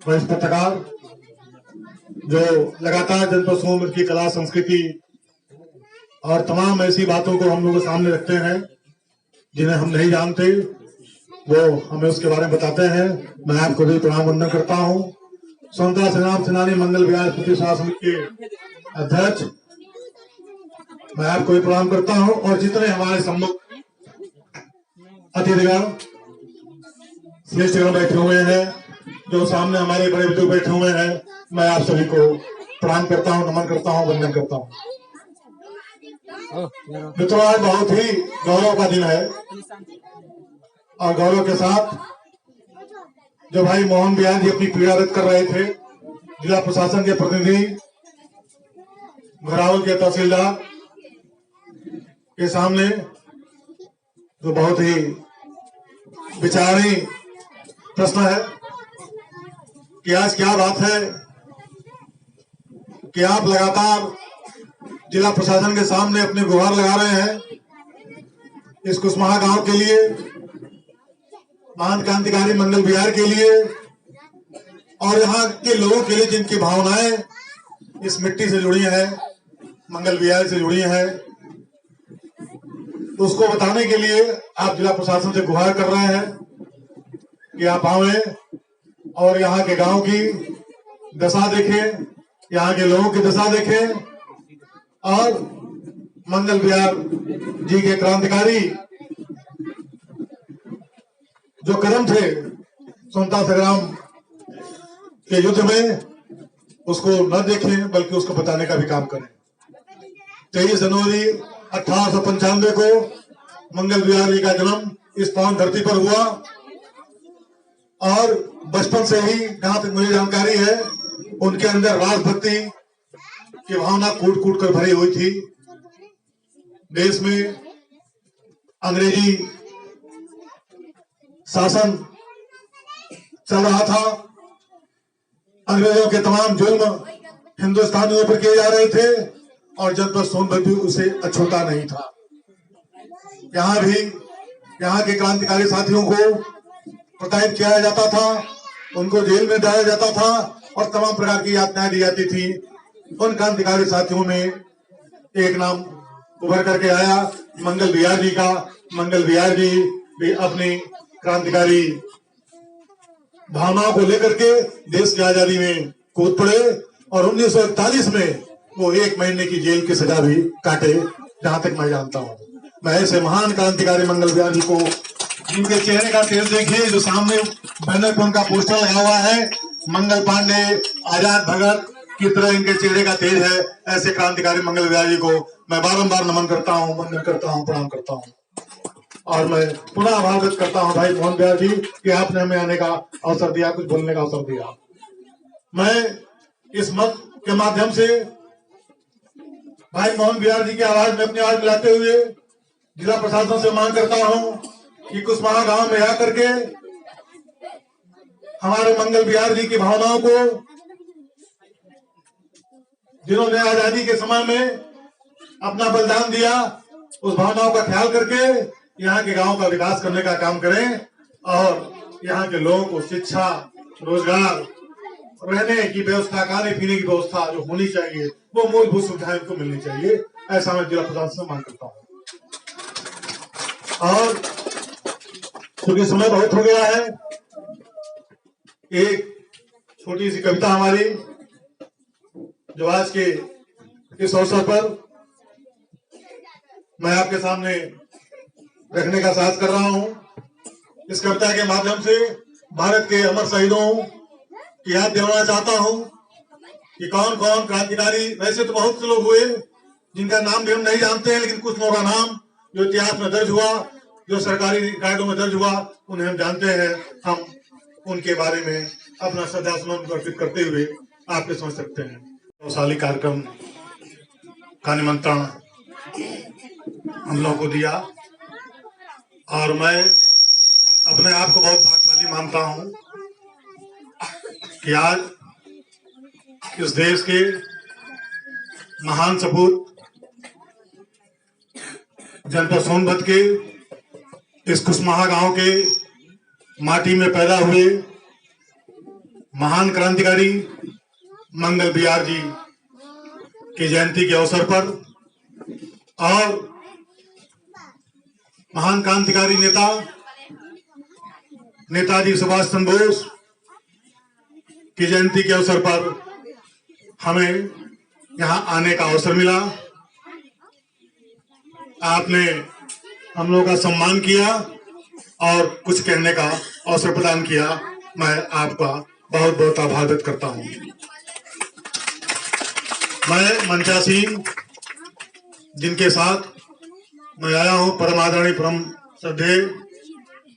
वरिष्ठ पत्रकार, जो लगातार जनपद सोनभद्र की कला संस्कृति और तमाम ऐसी बातों को हम लोगों के सामने रखते हैं जिन्हें हम नहीं जानते, वो हमें उसके बारे में बताते हैं। मैं आपको भी प्रणाम वंदन करता हूं। स्वतंत्रता संग्राम सेनानी मंगल बिहार स्मृति शासन के अध्यक्ष, मैं आपको भी प्रणाम करता हूं। और जितने हमारे सम्मुख अतिथिगण श्रेष्ठगण बैठे हुए हैं, जो सामने हमारे बड़े बुजुर्ग बैठे हुए हैं, मैं आप सभी को प्रणाम करता हूं, नमन करता हूं, वंदन करता हूं। मित्रों, आज बहुत ही गौरव का दिन है और गौरव के साथ जो भाई मोहन बिहार जी अपनी पीड़ा व्यक्त कर रहे थे, जिला प्रशासन के प्रतिनिधि, घरावल के तहसीलदार के सामने, जो बहुत ही विचारणीय प्रश्न है कि आज क्या बात है कि आप लगातार जिला प्रशासन के सामने अपने गुहार लगा रहे हैं इस कुसमाहा गांव के लिए, महान क्रांतिकारी मंगल बिहार के लिए और यहाँ के लोगों के लिए जिनकी भावनाएं इस मिट्टी से जुड़ी हैं, मंगल बिहार से जुड़ी हैं, उसको बताने के लिए आप जिला प्रशासन से गुहार कर रहे हैं कि आप आए और यहाँ के गांव की दशा देखें, यहाँ के लोगों की दशा देखें और मंगल बिहार जी के क्रांतिकारी जो कर्म थे स्वतंत्रता संग्राम के युद्ध में, उसको न देखें बल्कि उसको बताने का भी काम करें। 23 जनवरी 1895 को मंगल बिहार जी का जन्म इस पावन धरती पर हुआ और बचपन से ही, जहां तक मुझे जानकारी है, उनके अंदर राजभक्ति की भावना कूट कूट कर भरी हुई थी। देश में अंग्रेजी शासन चल रहा था, अंग्रेजों के तमाम जुल्म हिंदुस्तानियों पर किए जा रहे थे और जनपद सोनभद्र भी उसे अछूता नहीं था। यहाँ भी यहाँ के क्रांतिकारी साथियों को प्रताड़ित किया जाता था, उनको जेल में डाला जाता था और तमाम प्रकार की यातनाएं दी जाती थी। उन क्रांतिकारी साथियों में एक नाम उभर करके आया मंगल बिहार जी का। मंगल बिहार जी भी अपनी क्रांतिकारी भावनाओं को लेकर के देश की आजादी में कूद पड़े और 1941 में वो 1 महीने की जेल की सजा भी काटे, जहां तक मैं जानता हूं। मैं ऐसे महान क्रांतिकारी मंगल बिहार जी को, जिनके चेहरे का तेज देखिए, जो सामने बैनर पर उनका पोस्टर लगा हुआ है, मंगल पांडे, आजाद भगत की तरह इनके चेहरे का तेज है। ऐसे क्रांतिकारी मंगल बिहार जी को मैं बारंबार नमन करता हूं, वंदन करता हूं, प्रणाम करता हूं और मैं पुनः आभार व्यक्त करता हूं भाई मोहन बिहार जी कि आपने हमें आने का अवसर दिया, कुछ बोलने का अवसर दिया। मैं इस मत के माध्यम से भाई मोहन बिहार जी की आवाज में अपनी आवाज मिलाते हुए जिला प्रशासन से मांग करता हूं कि कुसमाहा गांव में आकर के हमारे मंगल बिहार जी की भावनाओं को जिन्होंने आजादी के समय में अपना बलिदान दिया, उस भावनाओं का ख्याल करके यहाँ के गांव का विकास करने का काम करें और यहाँ के लोगों को शिक्षा, रोजगार, रहने की व्यवस्था, खाने पीने की व्यवस्था जो होनी चाहिए वो मूलभूत सुविधाएं इनको मिलनी चाहिए, ऐसा मैं जिला प्रशासन से मांग करता हूँ। और क्योंकि समय बहुत हो गया है, एक छोटी सी कविता हमारी जो आज के इस अवसर पर मैं आपके सामने रखने का साहस कर रहा हूं। इस कविता के माध्यम से भारत के अमर शहीदों की याद दिलाना चाहता हूं कि कौन कौन क्रांतिकारी, वैसे तो बहुत से लोग हुए जिनका नाम भी हम नहीं जानते हैं, लेकिन कुछ लोगों का नाम जो इतिहास में दर्ज हुआ, जो सरकारी रिकॉर्डों में दर्ज हुआ, उन्हें हम जानते हैं। हम उनके बारे में अपना श्रद्धासुमन अर्पित करते हुए आपके समझ सकते हैं। गौशाली कार्यक्रम का निमंत्रण हम लोगों को दिया और मैं अपने आप को बहुत भाग्यशाली मानता हूं कि आज इस देश के महान सपूत जनपद सोनभद्र के इस कुशमाहा गांव के माटी में पैदा हुए महान क्रांतिकारी मंगल बिहार जी की जयंती के अवसर पर और महान क्रांतिकारी नेता नेताजी सुभाष चंद्र बोस की जयंती के अवसर पर हमें यहां आने का अवसर मिला। आपने हम लोगों का सम्मान किया और कुछ कहने का अवसर प्रदान किया। मैं आपका बहुत बहुत आभार व्यक्त करता हूं। मैं मंचासीन जिनके साथ मैं आया हूं, परम आदरणीय परम श्रद्धेय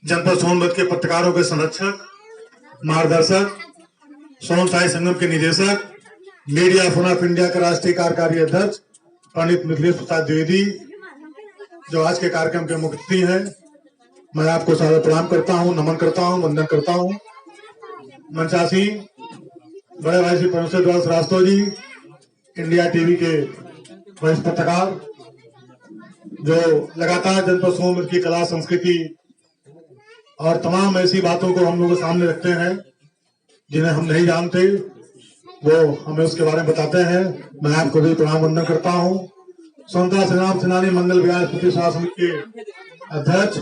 जनपद सोनभद्र के पत्रकारों के संरक्षक, मार्गदर्शक, सोन साई संगम के निदेशक, मीडिया फोरम ऑफ इंडिया के राष्ट्रीय कार्यकारी अध्यक्ष पंडित मिथिलेश प्रसाद द्विवेदी, जो आज के कार्यक्रम के मुख्य अतिथि हैं, मैं आपको सादर प्रणाम करता हूं, नमन करता हूं, वंदन करता हूं। मंचासीन बड़े भाई श्री परमेश्वर द्वारा श्रीवास्तव जी, इंडिया टीवी के वरिष्ठ पत्रकार, जो लगातार जनपद सोनभद्र की कला, संस्कृति और तमाम ऐसी बातों को हम लोगों के सामने रखते हैं जिन्हें हम नहीं जानते, वो हमें उसके बारे में बताते हैं। मैं आपको भी प्रणाम वंदन करता हूँ। स्वतंत्रता संग्राम सेनानी मंगल बिहार स्मृति समिति के अध्यक्ष,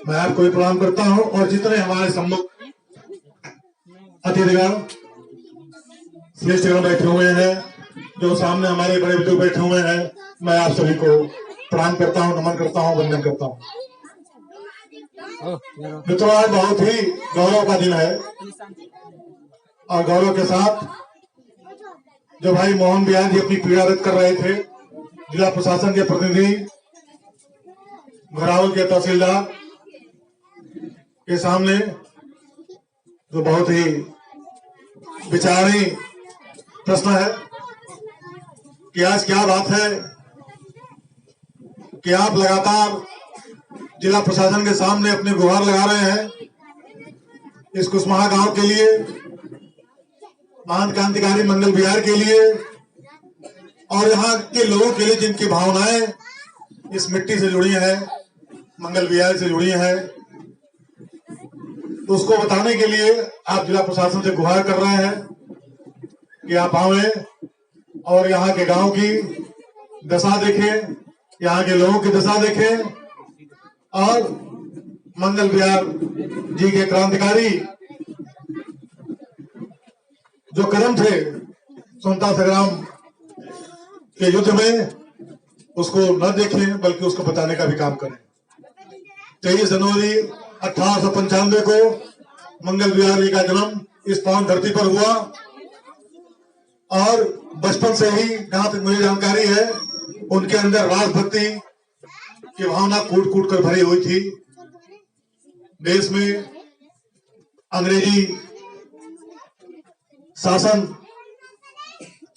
मैं आपको भी प्रणाम करता हूँ। और जितने हमारे सम्मुख अतिथिगण, श्रेष्ठगण बैठे हुए हैं, जो सामने हमारे बड़े बुजुर्ग बैठे हुए हैं, मैं आप सभी को प्रणाम करता हूँ, नमन करता हूँ, वंदन करता हूँ। मित्रों, आज बहुत ही गौरव का दिन है और गौरव के साथ जो भाई मोहन बिहार जी अपनी पीड़ा व्यक्त कर रहे थे, जिला प्रशासन के प्रतिनिधि, घोरावल के तहसीलदार के सामने जो बहुत ही विचारणीय प्रश्न है कि आज क्या बात है कि आप लगातार जिला प्रशासन के सामने अपने गुहार लगा रहे हैं इस कुशमाहा गांव के लिए, महान क्रांतिकारी मंगल बिहार के लिए और यहाँ के लोगों के लिए जिनकी भावनाएं इस मिट्टी से जुड़ी हैं, मंगल बिहार से जुड़ी हैं। तो उसको बताने के लिए आप जिला प्रशासन से गुहार कर रहे हैं कि आप आए और यहाँ के गांव की दशा देखें, यहाँ के लोगों की दशा देखें और मंगल बिहार जी के क्रांतिकारी जो कर्म थे स्वतंत्रता संग्राम के युद्ध में, उसको न देखें बल्कि उसको बताने का भी काम करें। 23 जनवरी 1895 को मंगल बिहार जी का जन्म इस पावन धरती पर हुआ और बचपन से ही, जहां तक मुझे जानकारी है, उनके अंदर राजभक्ति की भावना कूट कूट कर भरी हुई थी। देश में अंग्रेजी शासन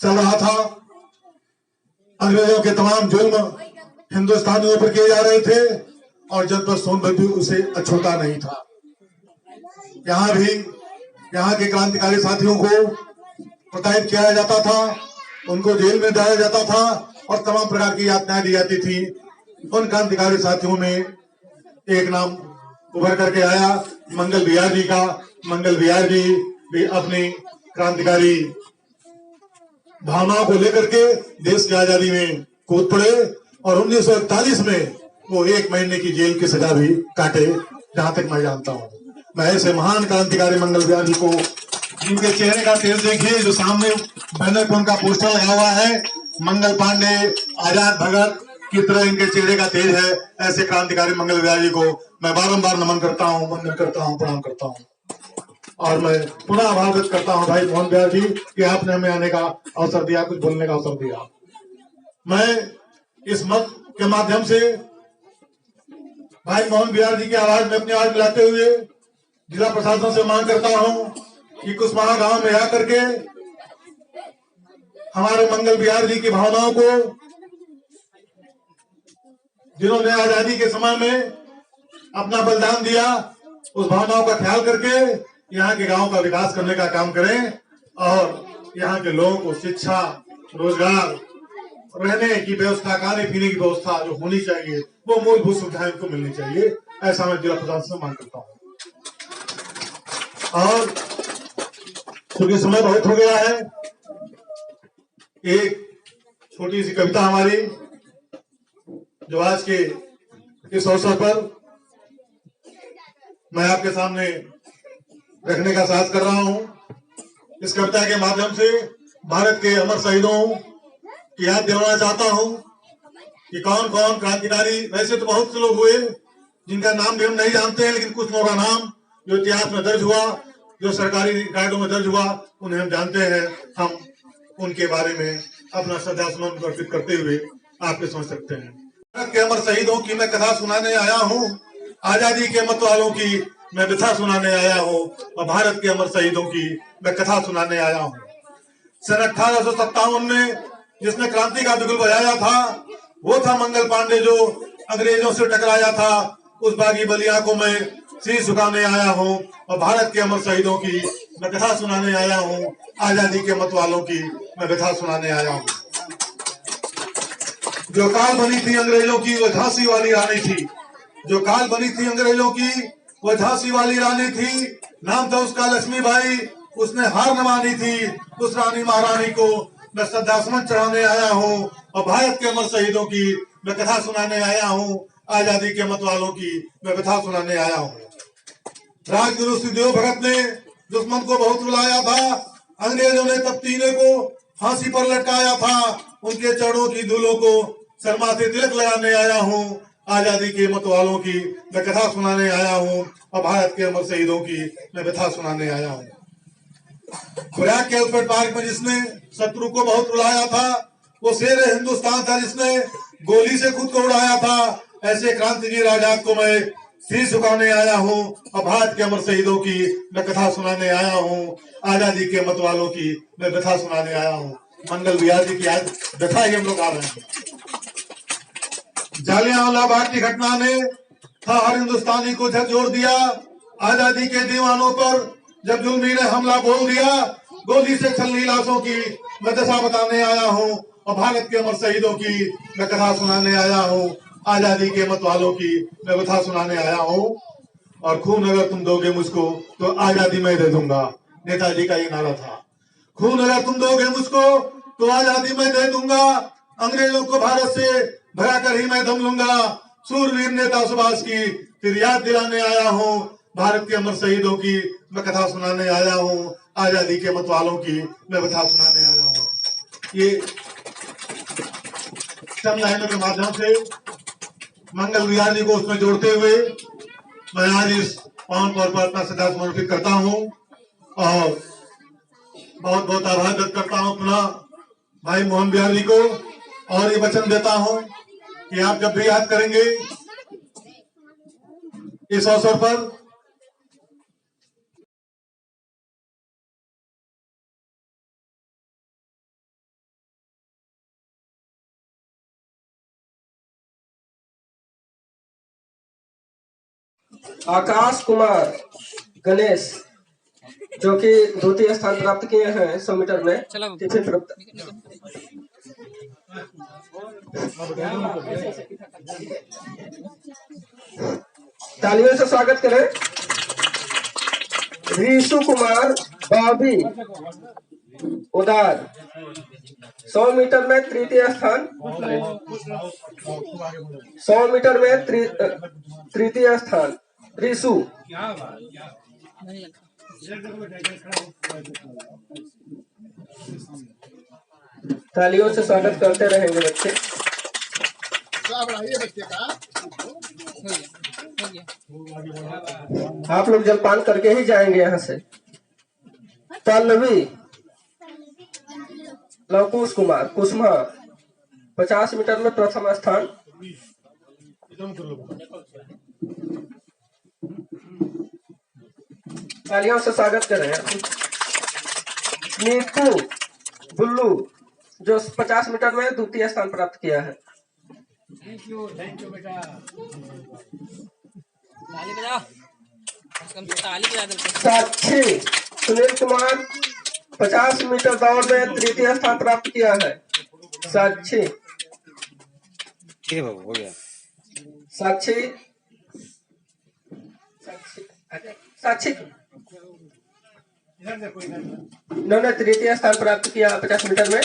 चल रहा था, अंग्रेजों के तमाम जुल्म हिंदुस्तानियों पर किए जा रहे थे और जनपद सोनभद्र भी उसे अछूता नहीं था। यहाँ भी यहाँ के क्रांतिकारी साथियों को प्रताड़ित किया जाता था, उनको जेल में डाला जाता था और तमाम प्रकार की यातनाएं दी जाती थी। उन क्रांतिकारी साथियों में एक नाम उभर करके आया मंगल बिहार जी का। मंगल बिहार जी भी अपनी क्रांतिकारी भावनाओं को लेकर के देश की आजादी में कूद पड़े और 1941 में वो 1 महीने की जेल की सजा भी काटे, जहां तक मैं जानता हूँ। मैं ऐसे महान क्रांतिकारी मंगल बिहार जी को, जिनके चेहरे का तेज देखिए, जो सामने बैनर पर उनका पोस्टर लगा हुआ है, मंगल पांडे, आजाद भगत की तरह इनके चेहरे का तेज है। ऐसे क्रांतिकारी मंगल बिहार जी को मैं बारंबार नमन करता हूँ, वंदन करता हूँ, प्रणाम करता हूँ। और मैं पुनः आभार व्यक्त करता हूँ भाई मोहन बिहार जी कि आपने हमें आने का अवसर दिया, कुछ बोलने का अवसर दिया। मैं इस मत के माध्यम से भाई मोहन बिहार जी की आवाज में अपनी आवाज मिलाते हुए जिला प्रशासन से मांग करता हूँ कि कुशवाहा गांव में आकर के हमारे मंगल बिहार जी की भावनाओं को, जिन्होंने आजादी के समय में अपना बलिदान दिया, उस भावनाओं का ख्याल करके यहाँ के गांव का विकास करने का काम करें और यहाँ के लोगों को शिक्षा, रोजगार, रहने की व्यवस्था, खाने पीने की व्यवस्था जो होनी चाहिए, वो मूलभूत सुविधाएं उनको मिलनी चाहिए। ऐसा मैं जिला प्रशासन से मांग करता हूँ। और क्योंकि समय बहुत हो गया है, एक छोटी सी कविता हमारी जो आज के इस अवसर पर मैं आपके सामने रखने का साहस कर रहा हूं। इस कविता के माध्यम से भारत के अमर शहीदों की याद दिलाना चाहता हूं कि कौन कौन क्रांतिकारी, वैसे तो बहुत से लोग हुए जिनका नाम भी हम नहीं जानते हैं, लेकिन कुछ लोगों का नाम जो इतिहास में दर्ज हुआ, जो सरकारी रिकॉर्डों में दर्ज हुआ, उन्हें हम जानते हैं। हम उनके बारे में अपना श्रद्धासुमन अर्पित करते हुए आपके समझ सकते हैं। भारत के अमर शहीदों की मैं कथा सुनाने आया हूँ, आजादी के मत वालों की मैं व्यथा सुनाने आया हूँ और भारत के अमर शहीदों की मैं कथा सुनाने आया हूँ। सन 1857 में जिसने क्रांति का बिगुल बजाया था, वो था मंगल पांडे, जो अंग्रेजों से टकराया था। उस बागी बलिया को मैं शीश झुकाने आया हूँ और भारत के अमर शहीदों की मैं कथा सुनाने आया हूँ, आजादी के मत वालों की मैं व्यथा सुनाने आया हूँ। जो काल बनी थी अंग्रेजों की वो झांसी वाली रानी थी, जो काल बनी थी अंग्रेजों की वो झांसी वाली रानी थी। नाम था उसका लक्ष्मीबाई, उसने हार न मानी थी। उस रानी महारानी को मैं श्रद्धासुमन चढ़ाने आया हूँ और भारत के अमर शहीदों की मैं कथा सुनाने आया हूँ, आजादी के मत वालों की मैं कथा सुनाने आया हूँ। राजगुरु सुखदेव भगत ने दुश्मन को बहुत रुलाया था, अंग्रेजों ने तब तीनों को फांसी पर लटकाया था। उनके चरणों की धूलों को शर्मा से तिलक लगाने आया हूँ, आजादी के मत वालों की मैं कथा सुनाने आया हूँ और भारत के अमर शहीदों की मैं व्यथा सुनाने आया हूँ। प्रयाग के अल्फ्रेड पार्क में जिसने शत्रु को बहुत रुलाया था, वो शेर हिंदुस्तान था जिसने गोली से खुद को उड़ाया था। ऐसे क्रांतिवीर आजाद को मैं शीश झुकाने आया हूँ और भारत के अमर शहीदों की मैं कथा सुनाने आया हूँ, आजादी के मत वालों की मैं व्यथा सुनाने आया हूँ। मंगल बिहार जी की आज व्यथा ही हम लोग आ रहे हैं। जालियांवाला बाग की घटना ने था हर हिंदुस्तानी को झकझोर दिया। आजादी के दीवानों पर जब जुल्मी ने हमला बोल दिया, गोली से छलनी लाशों की मैं दशा बताने आया हूँ और भारत के अमर शहीदों की मैं कथा सुनाने आया हूँ, आजादी के मत वालों की मैं कथा सुनाने आया हूँ। और खून अगर तुम दोगे मुझको तो आजादी मैं दे दूंगा, नेताजी का ये नारा था। खून अगर तुम दोगे मुझको तो आजादी मैं दे दूंगा, अंग्रेजों को भारत से भगा कर ही मैं दम लूंगा। सूरवीर नेता सुभाष की फिर याद दिलाने आया हूँ, भारत के अमर शहीदों की मैं कथा सुनाने आया हूँ, आजादी के मत वालों की मैं कथा सुनाने आया हूँ। ये चंद लाइनों के माध्यम से मंगल बिहार जी को उसमें जोड़ते हुए मैं आज इस पावन पर्व पर अपना श्रद्धा समर्पित करता हूँ और बहुत बहुत आभार व्यक्त करता हूँ पुनः भाई मोहन बिहार जी को, और ये वचन देता हूँ कि आप जब भी याद करेंगे इस अवसर पर आकाश कुमार गणेश जो कि द्वितीय स्थान प्राप्त किए हैं 100 मीटर में टिफिन प्राप्त। तालियों से स्वागत करें ऋषु कुमार बाबी उदार 100 मीटर में तृतीय स्थान, 100 मीटर में तृतीय स्थान ऋषु। तालियों से स्वागत करते रहेंगे बच्चे। आप लोग जलपान करके ही जाएंगे यहाँ से। पल्लवी लवकुश कुमार कुसुमा 50 मीटर में प्रथम स्थान। तालियों से स्वागत कर रहे हैं। नीतू बुल्लू जो 50 मीटर में द्वितीय स्थान प्राप्त किया है। थैंक यू बेटा। साक्षी सुनील कुमार 50 मीटर दौड़ में तृतीय स्थान प्राप्त किया है। साक्षी ठीक है बाबू, हो गया। साक्षी इन्होंने तृतीय स्थान प्राप्त किया 50 मीटर में।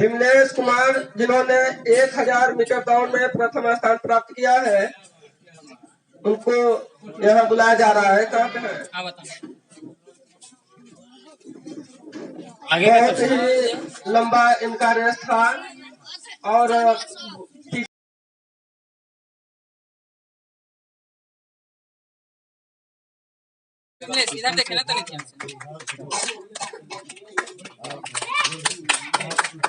हिमलेश कुमार जिन्होंने 1000 मीटर दौड़ में प्रथम स्थान प्राप्त किया है, उनको यहाँ बुलाया जा रहा है। कहाँ पे है? बहुत ही लंबा इनका रेस था और इधर देखे ना तो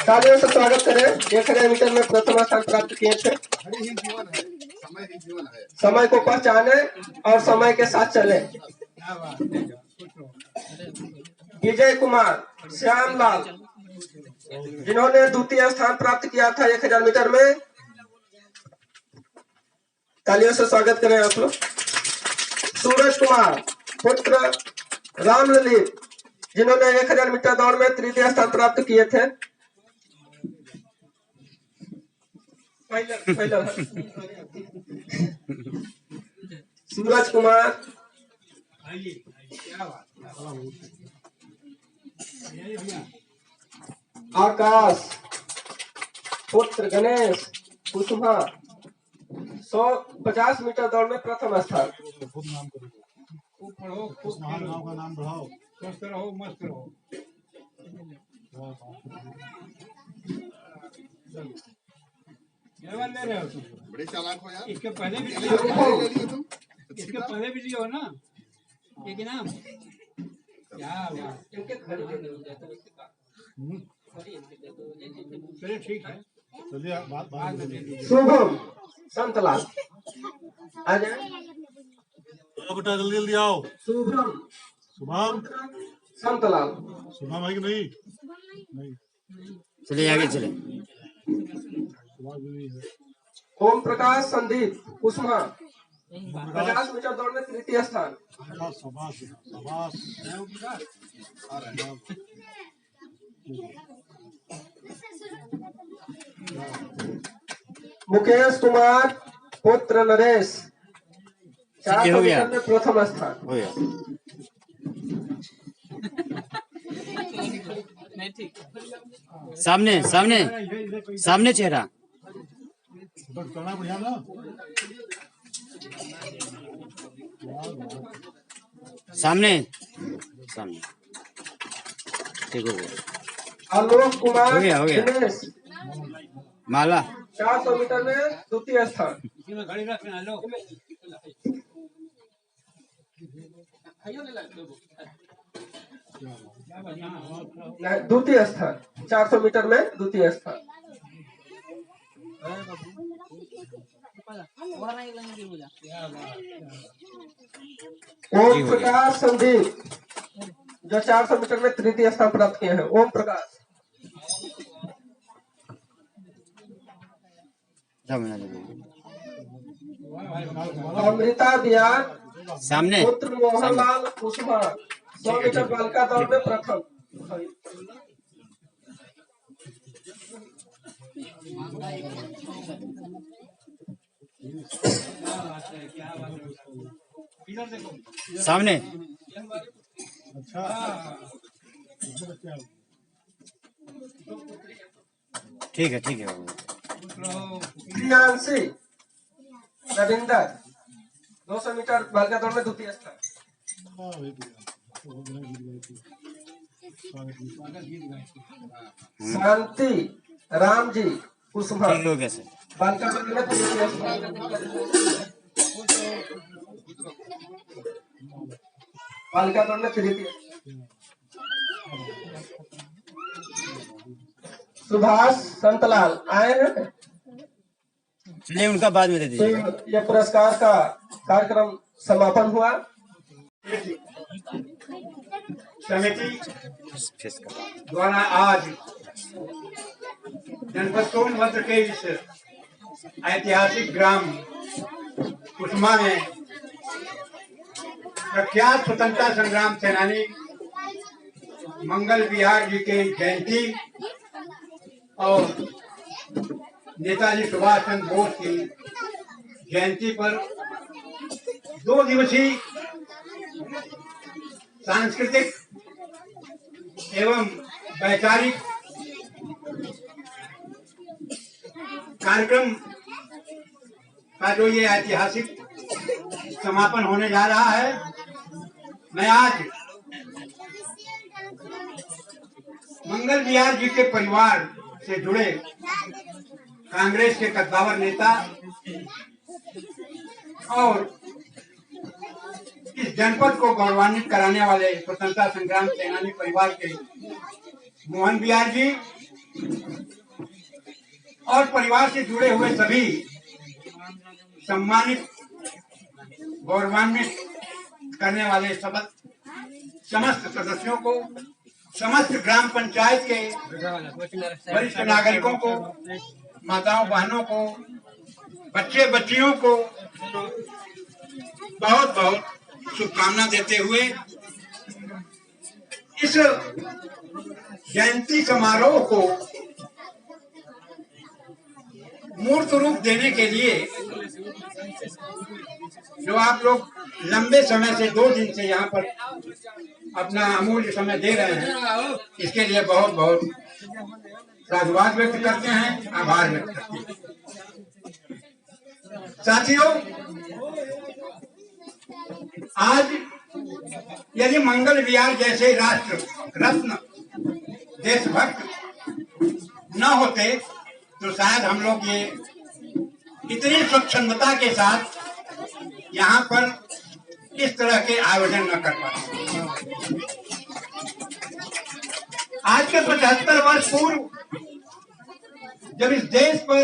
तालियों से स्वागत करें। 1000 मीटर में प्रथम स्थान प्राप्त किए थे। समय को पहचाने और समय के साथ चले। विजय कुमार श्यामलाल जिन्होंने द्वितीय स्थान प्राप्त किया था 1000 मीटर में। तालियों से स्वागत करें आप लोग। सूरज कुमार पुत्र रामललित जिन्होंने 1000 मीटर दौड़ में तृतीय स्थान प्राप्त किए थे। सूरज कुमार आकाश पुत्र गणेश कुसुमा 150 मीटर दौड़ में प्रथम स्थान। खूब पढ़ो, खूब नाम का नाम बढ़ाओ, स्वस्थ रहो, मस्त रहो। ले रहे हो तुम, बड़े चालाक हो यार। इसके पहले भी लिया हो ना एक नाम। क्या बात, चलिए ठीक है, चलिए बात में दे दीजिए। शुभम संतलाल आ जाए बेटा, जल्दी जल्दी आओ। शुभम शुभम संतलाल शुभम है कि नहीं? चलिए आगे चले। ओम प्रकाश संदीप कुसुमा 50 मीटर दौड़ में तृतीय स्थान। मुकेश कुमार पुत्र नरेश 400 मीटर में प्रथम स्थान। हो गया। सामने सामने सामने चेहरा सामने सामने ठीक हो गया। आलोक कुमार हो गया दिनेश माला 400 मीटर में द्वितीय स्थान। घड़ी रखना लो। द्वितीय स्थान 400 मीटर में द्वितीय स्थान। ओम प्रकाश संदीप जो 400 मीटर में तृतीय स्थान प्राप्त किए हैं। ओम प्रकाश अमृता बिहार सामने पुत्र मोहनलाल कुशवाहा 100 मीटर बालिका दौड़ में प्रथम। सामने ठीक है बाबू। प्रियांशी रविंदर 200 मीटर बालिका दौड़ में द्वितीय स्थान। शांति राम जी कुशवाहा ठीक हो गया सर। बालिका दौड़ में तृतीय स्थान। बालिका दौड़ में तृतीय। सुभाष संतलाल आए हैं, चलिए उनका बाद में दे तो दीजिए। ये पुरस्कार का कार्यक्रम समापन हुआ। समिति फेस का द्वारा आज जनपद सोनभद्र के इस ऐतिहासिक ग्राम कुसुमा में प्रख्यात स्वतंत्रता संग्राम सेनानी मंगल बिहार जी के जयंती और नेताजी सुभाष चंद्र बोस की जयंती पर 2 दिवसीय सांस्कृतिक एवं वैचारिक कार्यक्रम का जो ये ऐतिहासिक समापन होने जा रहा है, मैं आज मंगल बिहार जी के परिवार से जुड़े कांग्रेस के कद्दावर नेता और इस जनपद को गौरवान्वित कराने वाले स्वतंत्रता संग्राम सेनानी परिवार के मोहन बिहार जी और परिवार से जुड़े हुए सभी सम्मानित गौरवान्वित करने वाले समस्त सदस्यों को, समस्त ग्राम पंचायत के वरिष्ठ नागरिकों को, माताओं बहनों को, बच्चे बच्चियों को बहुत बहुत शुभकामना देते हुए इस जयंती समारोह को मूर्त रूप देने के लिए जो आप लोग लंबे समय से 2 दिन से यहाँ पर अपना अमूल्य समय दे रहे हैं, इसके लिए बहुत बहुत साधुवाद व्यक्त करते हैं, आभार व्यक्त करते हैं। साथियों, आज यदि मंगल बिहार जैसे राष्ट्र रत्न देशभक्त न होते तो शायद हम लोग ये इतनी स्वच्छंदता के साथ यहाँ पर इस तरह के आयोजन न कर पाते। आज के 75 वर्ष पूर्व जब इस देश पर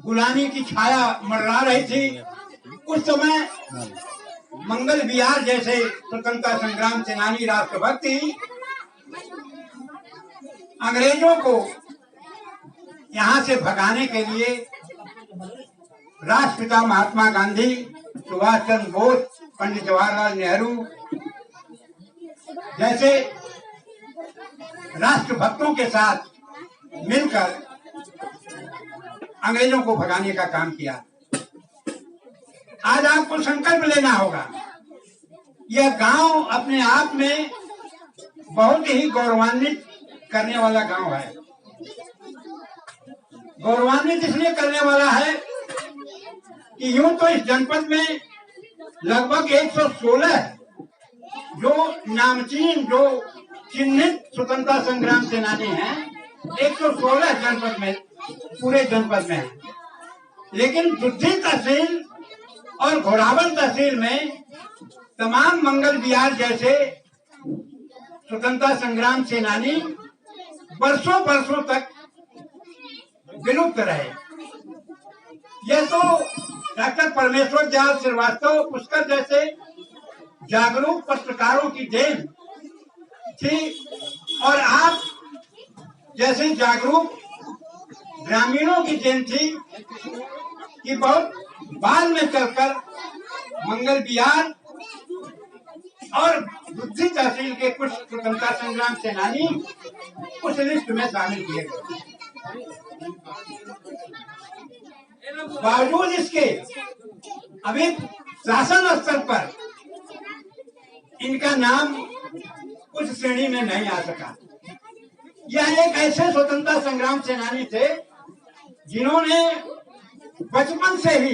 गुलामी की छाया मंडरा रही थी, उस समय मंगल बिहार जैसे स्वतंत्रता संग्राम सेनानी राष्ट्रभक्त ही अंग्रेजों को यहाँ से भगाने के लिए राष्ट्रपिता महात्मा गांधी, सुभाष चंद्र बोस, पंडित जवाहरलाल नेहरू जैसे राष्ट्रभक्तों के साथ मिलकर अंग्रेजों को भगाने का काम किया। आज आपको संकल्प लेना होगा। यह गांव अपने आप में बहुत ही गौरवान्वित करने वाला गांव है। गौरवान्वित इसलिए करने वाला है कि यूं तो इस जनपद में लगभग 116 जो नामचीन, जो चिन्हित स्वतंत्रता संग्राम सेनानी हैं, 116 जनपद में, पूरे जनपद में है। लेकिन दुद्धि तहसील और घोड़ावल तहसील में तमाम मंगल बिहार जैसे स्वतंत्रता संग्राम सेनानी वर्षों वर्षों तक विलुप्त रहे। यह तो डॉक्टर परमेश्वर दयाल श्रीवास्तव पुष्कर जैसे जागरूक पत्रकारों की देन थी और आप जैसे जागरूक ग्रामीणों की देन थी कि बहुत बाद में चलकर मंगल विहार और बुद्धि तहसील के कुछ स्वतंत्रता संग्राम सेनानी उस लिस्ट में शामिल किए गए। बावजूद इसके अभी शासन स्तर पर इनका नाम उस श्रेणी में नहीं आ सका। यह एक ऐसे स्वतंत्रता संग्राम सेनानी थे जिन्होंने बचपन से ही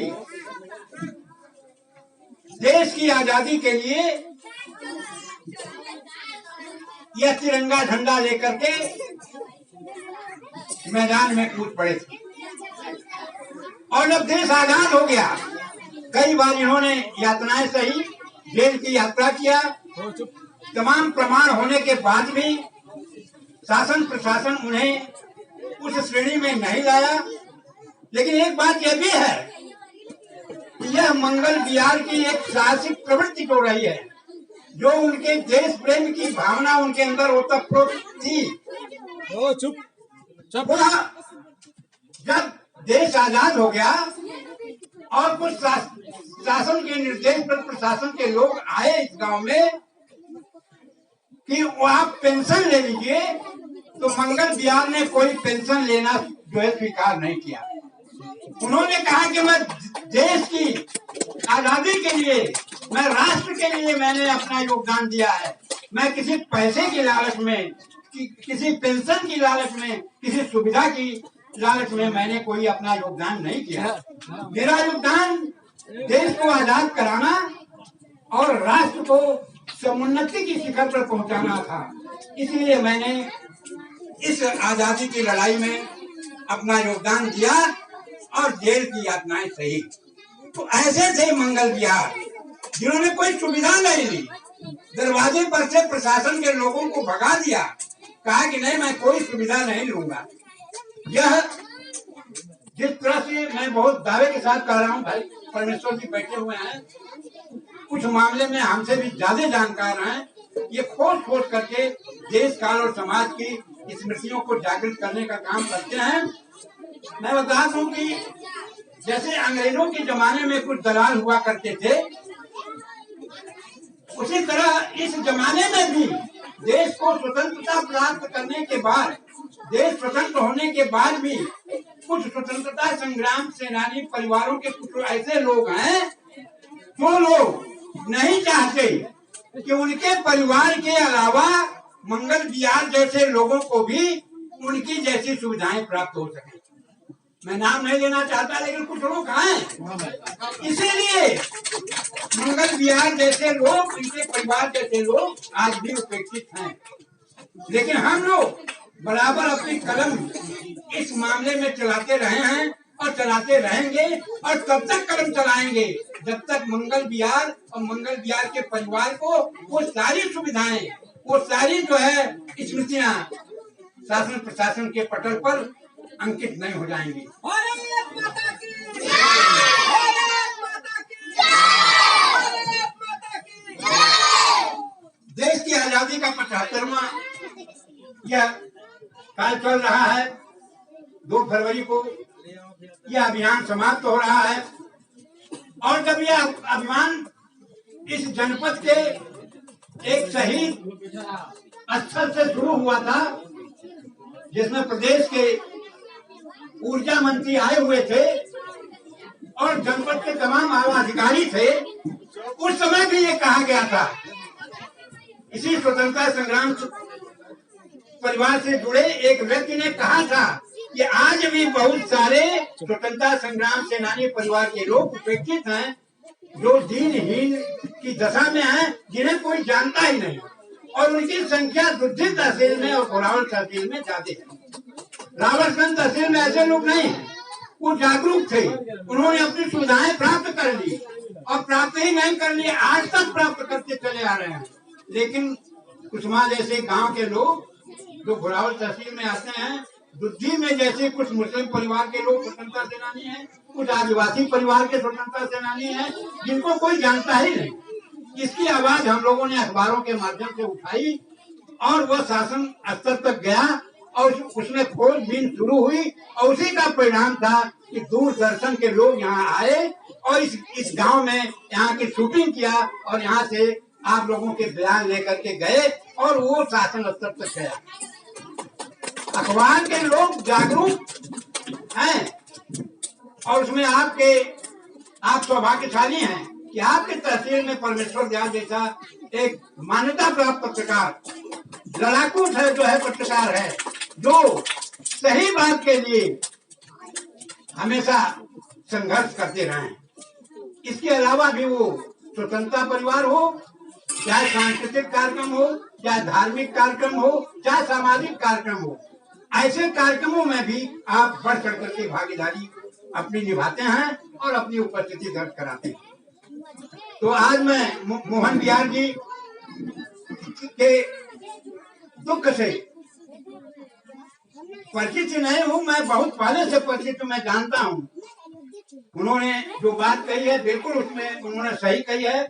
देश की आजादी के लिए यह तिरंगा झंडा लेकर के मैदान में कूद पड़े थे। और जब देश आजाद हो गया, कई बार इन्होंने यातनाएं सही, जेल की यात्रा किया। तमाम प्रमाण होने के बाद भी शासन प्रशासन उन्हें उस श्रेणी में नहीं लाया। लेकिन एक बात यह भी है कि यह मंगल विहार की एक साहसिक प्रवृत्ति हो रही है, जो उनके देश प्रेम की भावना उनके अंदर ओतप्रोत थी। जब देश आजाद हो गया और कुछ शासन के निर्देश पर प्रशासन के लोग आए इस गांव में कि वो आप पेंशन ले लीजिए, तो मंगल विहार ने कोई पेंशन लेना जो है स्वीकार नहीं किया। उन्होंने कहा कि मैं देश की आजादी के लिए, मैं राष्ट्र के लिए मैंने अपना योगदान दिया है। मैं किसी पैसे की लालच में, किसी पेंशन की लालच में, किसी सुविधा की लालच में मैंने कोई अपना योगदान नहीं किया। मेरा योगदान देश को आजाद कराना और राष्ट्र को समुन्नति की शिखर पर पहुंचाना था। इसलिए मैंने इस आजादी की लड़ाई में अपना योगदान दिया और जेल की यातनाएं सही। तो ऐसे थे मंगल विहार जिन्होंने कोई सुविधा नहीं ली, दरवाजे पर से प्रशासन के लोगों को भगा दिया, कहा कि नहीं मैं कोई सुविधा नहीं लूंगा। यह जिस तरह से मैं बहुत दावे के साथ कह रहा हूँ, भाई परमेश्वर जी बैठे हुए हैं, कुछ मामले में हमसे भी ज्यादा जानकार हैं। ये खोज करके देश काल और समाज की स्मृतियों को जागृत करने का काम करते हैं। मैं बता दूं कि जैसे अंग्रेजों के जमाने में कुछ दलाल हुआ करते थे, उसी तरह इस जमाने में भी देश को स्वतंत्रता प्राप्त करने के बाद, देश स्वतंत्र होने के बाद भी कुछ स्वतंत्रता संग्राम सेनानी परिवारों के कुछ ऐसे लोग हैं जो लोग नहीं चाहते कि उनके परिवार के अलावा मंगल विहार जैसे लोगों को भी उनकी जैसी सुविधाएं प्राप्त हो सके। मैं नाम नहीं लेना चाहता, लेकिन कुछ लोग हैं। इसीलिए मंगल विहार जैसे लोग, उनके परिवार जैसे लोग आज भी उपेक्षित हैं। लेकिन हम लोग बराबर अपनी कलम इस मामले में चलाते रहे हैं और चलाते रहेंगे, और तब तक कलम चलाएंगे जब तक मंगल विहार और मंगल विहार के परिवार को वो सारी सुविधाएं, वो सारी जो है स्मृतियां शासन प्रशासन के पटल पर अंकित नहीं हो जाएंगी। देश की आजादी का 75वां यह काल चल रहा है। 2 फरवरी को यह अभियान समाप्त हो रहा है, और जब यह अभियान इस जनपद के एक शहीद स्थल से शुरू हुआ था, जिसमें प्रदेश के ऊर्जा मंत्री आए हुए थे और जनपद के तमाम आला अधिकारी थे, उस समय भी ये कहा गया था, इसी स्वतंत्रता संग्राम परिवार से जुड़े एक व्यक्ति ने कहा था कि आज भी बहुत सारे स्वतंत्रता संग्राम सेनानी परिवार के लोग उपेक्षित हैं, जो दीनहीन की दशा में हैं, जिन्हें कोई जानता ही नहीं, और उनकी संख्या दुर्जी तहसील में और घोरावल तहसील में ज्यादा है। रावतगंज तहसील में ऐसे लोग नहीं हैं, वो जागरूक थे, उन्होंने अपनी सुविधाएं प्राप्त कर ली, और प्राप्त ही नहीं कर ली, आज तक प्राप्त करते चले आ रहे हैं। लेकिन कुसमा जैसे गांव के लोग जो घोरावल तहसील में आते हैं, दुर्जी में जैसे कुछ मुस्लिम परिवार के लोग स्वतंत्रता सेनानी हैं, कुछ आदिवासी परिवार के स्वतंत्रता सेनानी हैं, जिनको कोई जानता ही नहीं। इसकी आवाज हम लोगों ने अखबारों के माध्यम से उठाई और वह शासन स्तर तक गया और उसमें खोजबीन शुरू हुई और उसी का परिणाम था कि दूरदर्शन के लोग यहाँ आए और इस गांव में यहाँ की शूटिंग किया और यहाँ से आप लोगों के बयान लेकर के गए और वो शासन स्तर तक गया। अखबार के लोग जागरूक हैं और उसमें आप सौभाग्यशाली हैं कि आपके तहसील में परमेश्वर दयाल जैसा एक मान्यता प्राप्त पत्रकार लड़ाकू है जो है पत्रकार है जो सही बात के लिए हमेशा संघर्ष करते रहे। इसके अलावा भी वो स्वतंत्रता परिवार हो, चाहे सांस्कृतिक कार्यक्रम हो, चाहे धार्मिक कार्यक्रम हो, चाहे सामाजिक कार्यक्रम हो, ऐसे कार्यक्रमों में भी आप बढ़ चढ़ करके भागीदारी अपनी निभाते हैं और अपनी उपस्थिति दर्ज कराते हैं। तो आज मैं मोहन बिहार जी के दुख से परिचित नहीं हूँ, मैं बहुत पहले से परिचित, मैं जानता हूँ। उन्होंने जो बात कही है बिल्कुल उसमें उन्होंने सही कही है,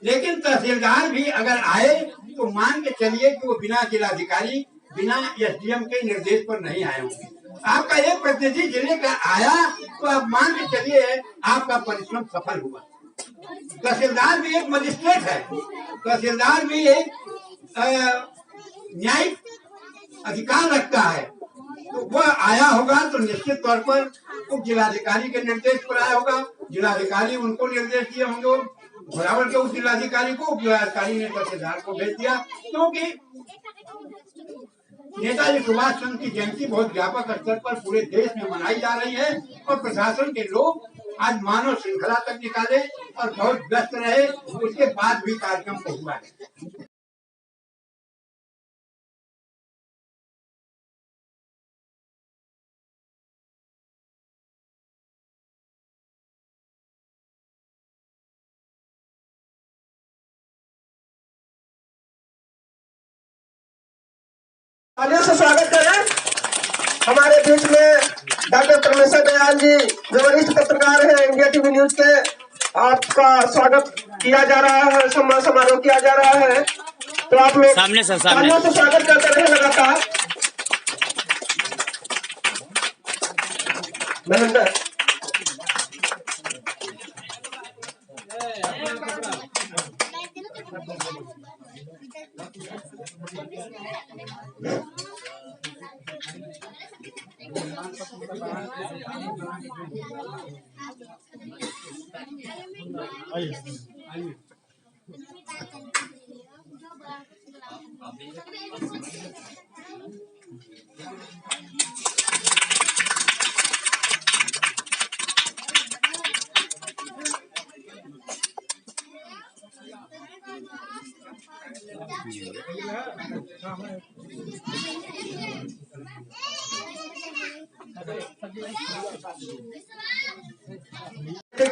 लेकिन तहसीलदार भी अगर आए तो मान के चलिए कि वो बिना जिलाधिकारी बिना एसडीएम के निर्देश पर नहीं आए होंगे। आपका एक प्रतिनिधि जिले का आया तो आप मान के चलिए आपका परिश्रम सफल हुआ। तहसीलदार भी एक मजिस्ट्रेट है, तहसीलदार भी एक न्यायिक अधिकार रखता है, तो वह आया होगा तो निश्चित तौर पर उप जिलाधिकारी के निर्देश पर आया होगा, जिलाधिकारी उनको निर्देश दिए होंगे, बराबर के उप जिलाधिकारी को, उप जिलाधिकारी ने तहसीलदार को भेज दिया, क्योंकि नेताजी सुभाष चंद्र की जयंती बहुत व्यापक स्तर पर पूरे देश में मनाई जा रही है और प्रशासन के लोग आज मानव श्रृंखला तक निकाले और बहुत व्यस्त रहे, उसके बाद भी कार्यक्रम को हुआ है। से स्वागत करें हमारे बीच में डॉक्टर परमेश्वर दयाल जी जो वरिष्ठ पत्रकार हैं इंडिया टीवी न्यूज के। आपका स्वागत किया जा रहा है, सम्मान समारोह किया जा रहा है, तो आप लोग सामने से स्वागत करते रहे लगातार। महेंद्र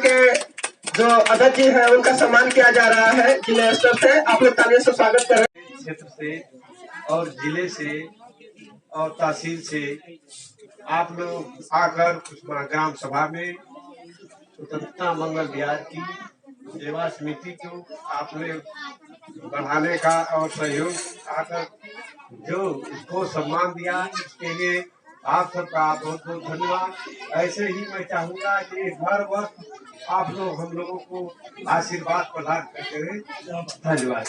के जो अध्यक्ष जी है उनका सम्मान किया जा रहा है जिले स्तर से। आप लोग तालियों से स्वागत करें। क्षेत्र से और जिले से और तहसील से आप लोग आकर ग्राम सभा में स्वतंत्रता मंगल विहार की सेवा समिति को आपने बढ़ाने का और सहयोग आकर जो इसको सम्मान दिया, इसके लिए आप सबका बहुत बहुत धन्यवाद। ऐसे ही मैं चाहूँगा कि हर वक्त आप लोग हम लोगों को आशीर्वाद प्रदान करते रहे। धन्यवाद।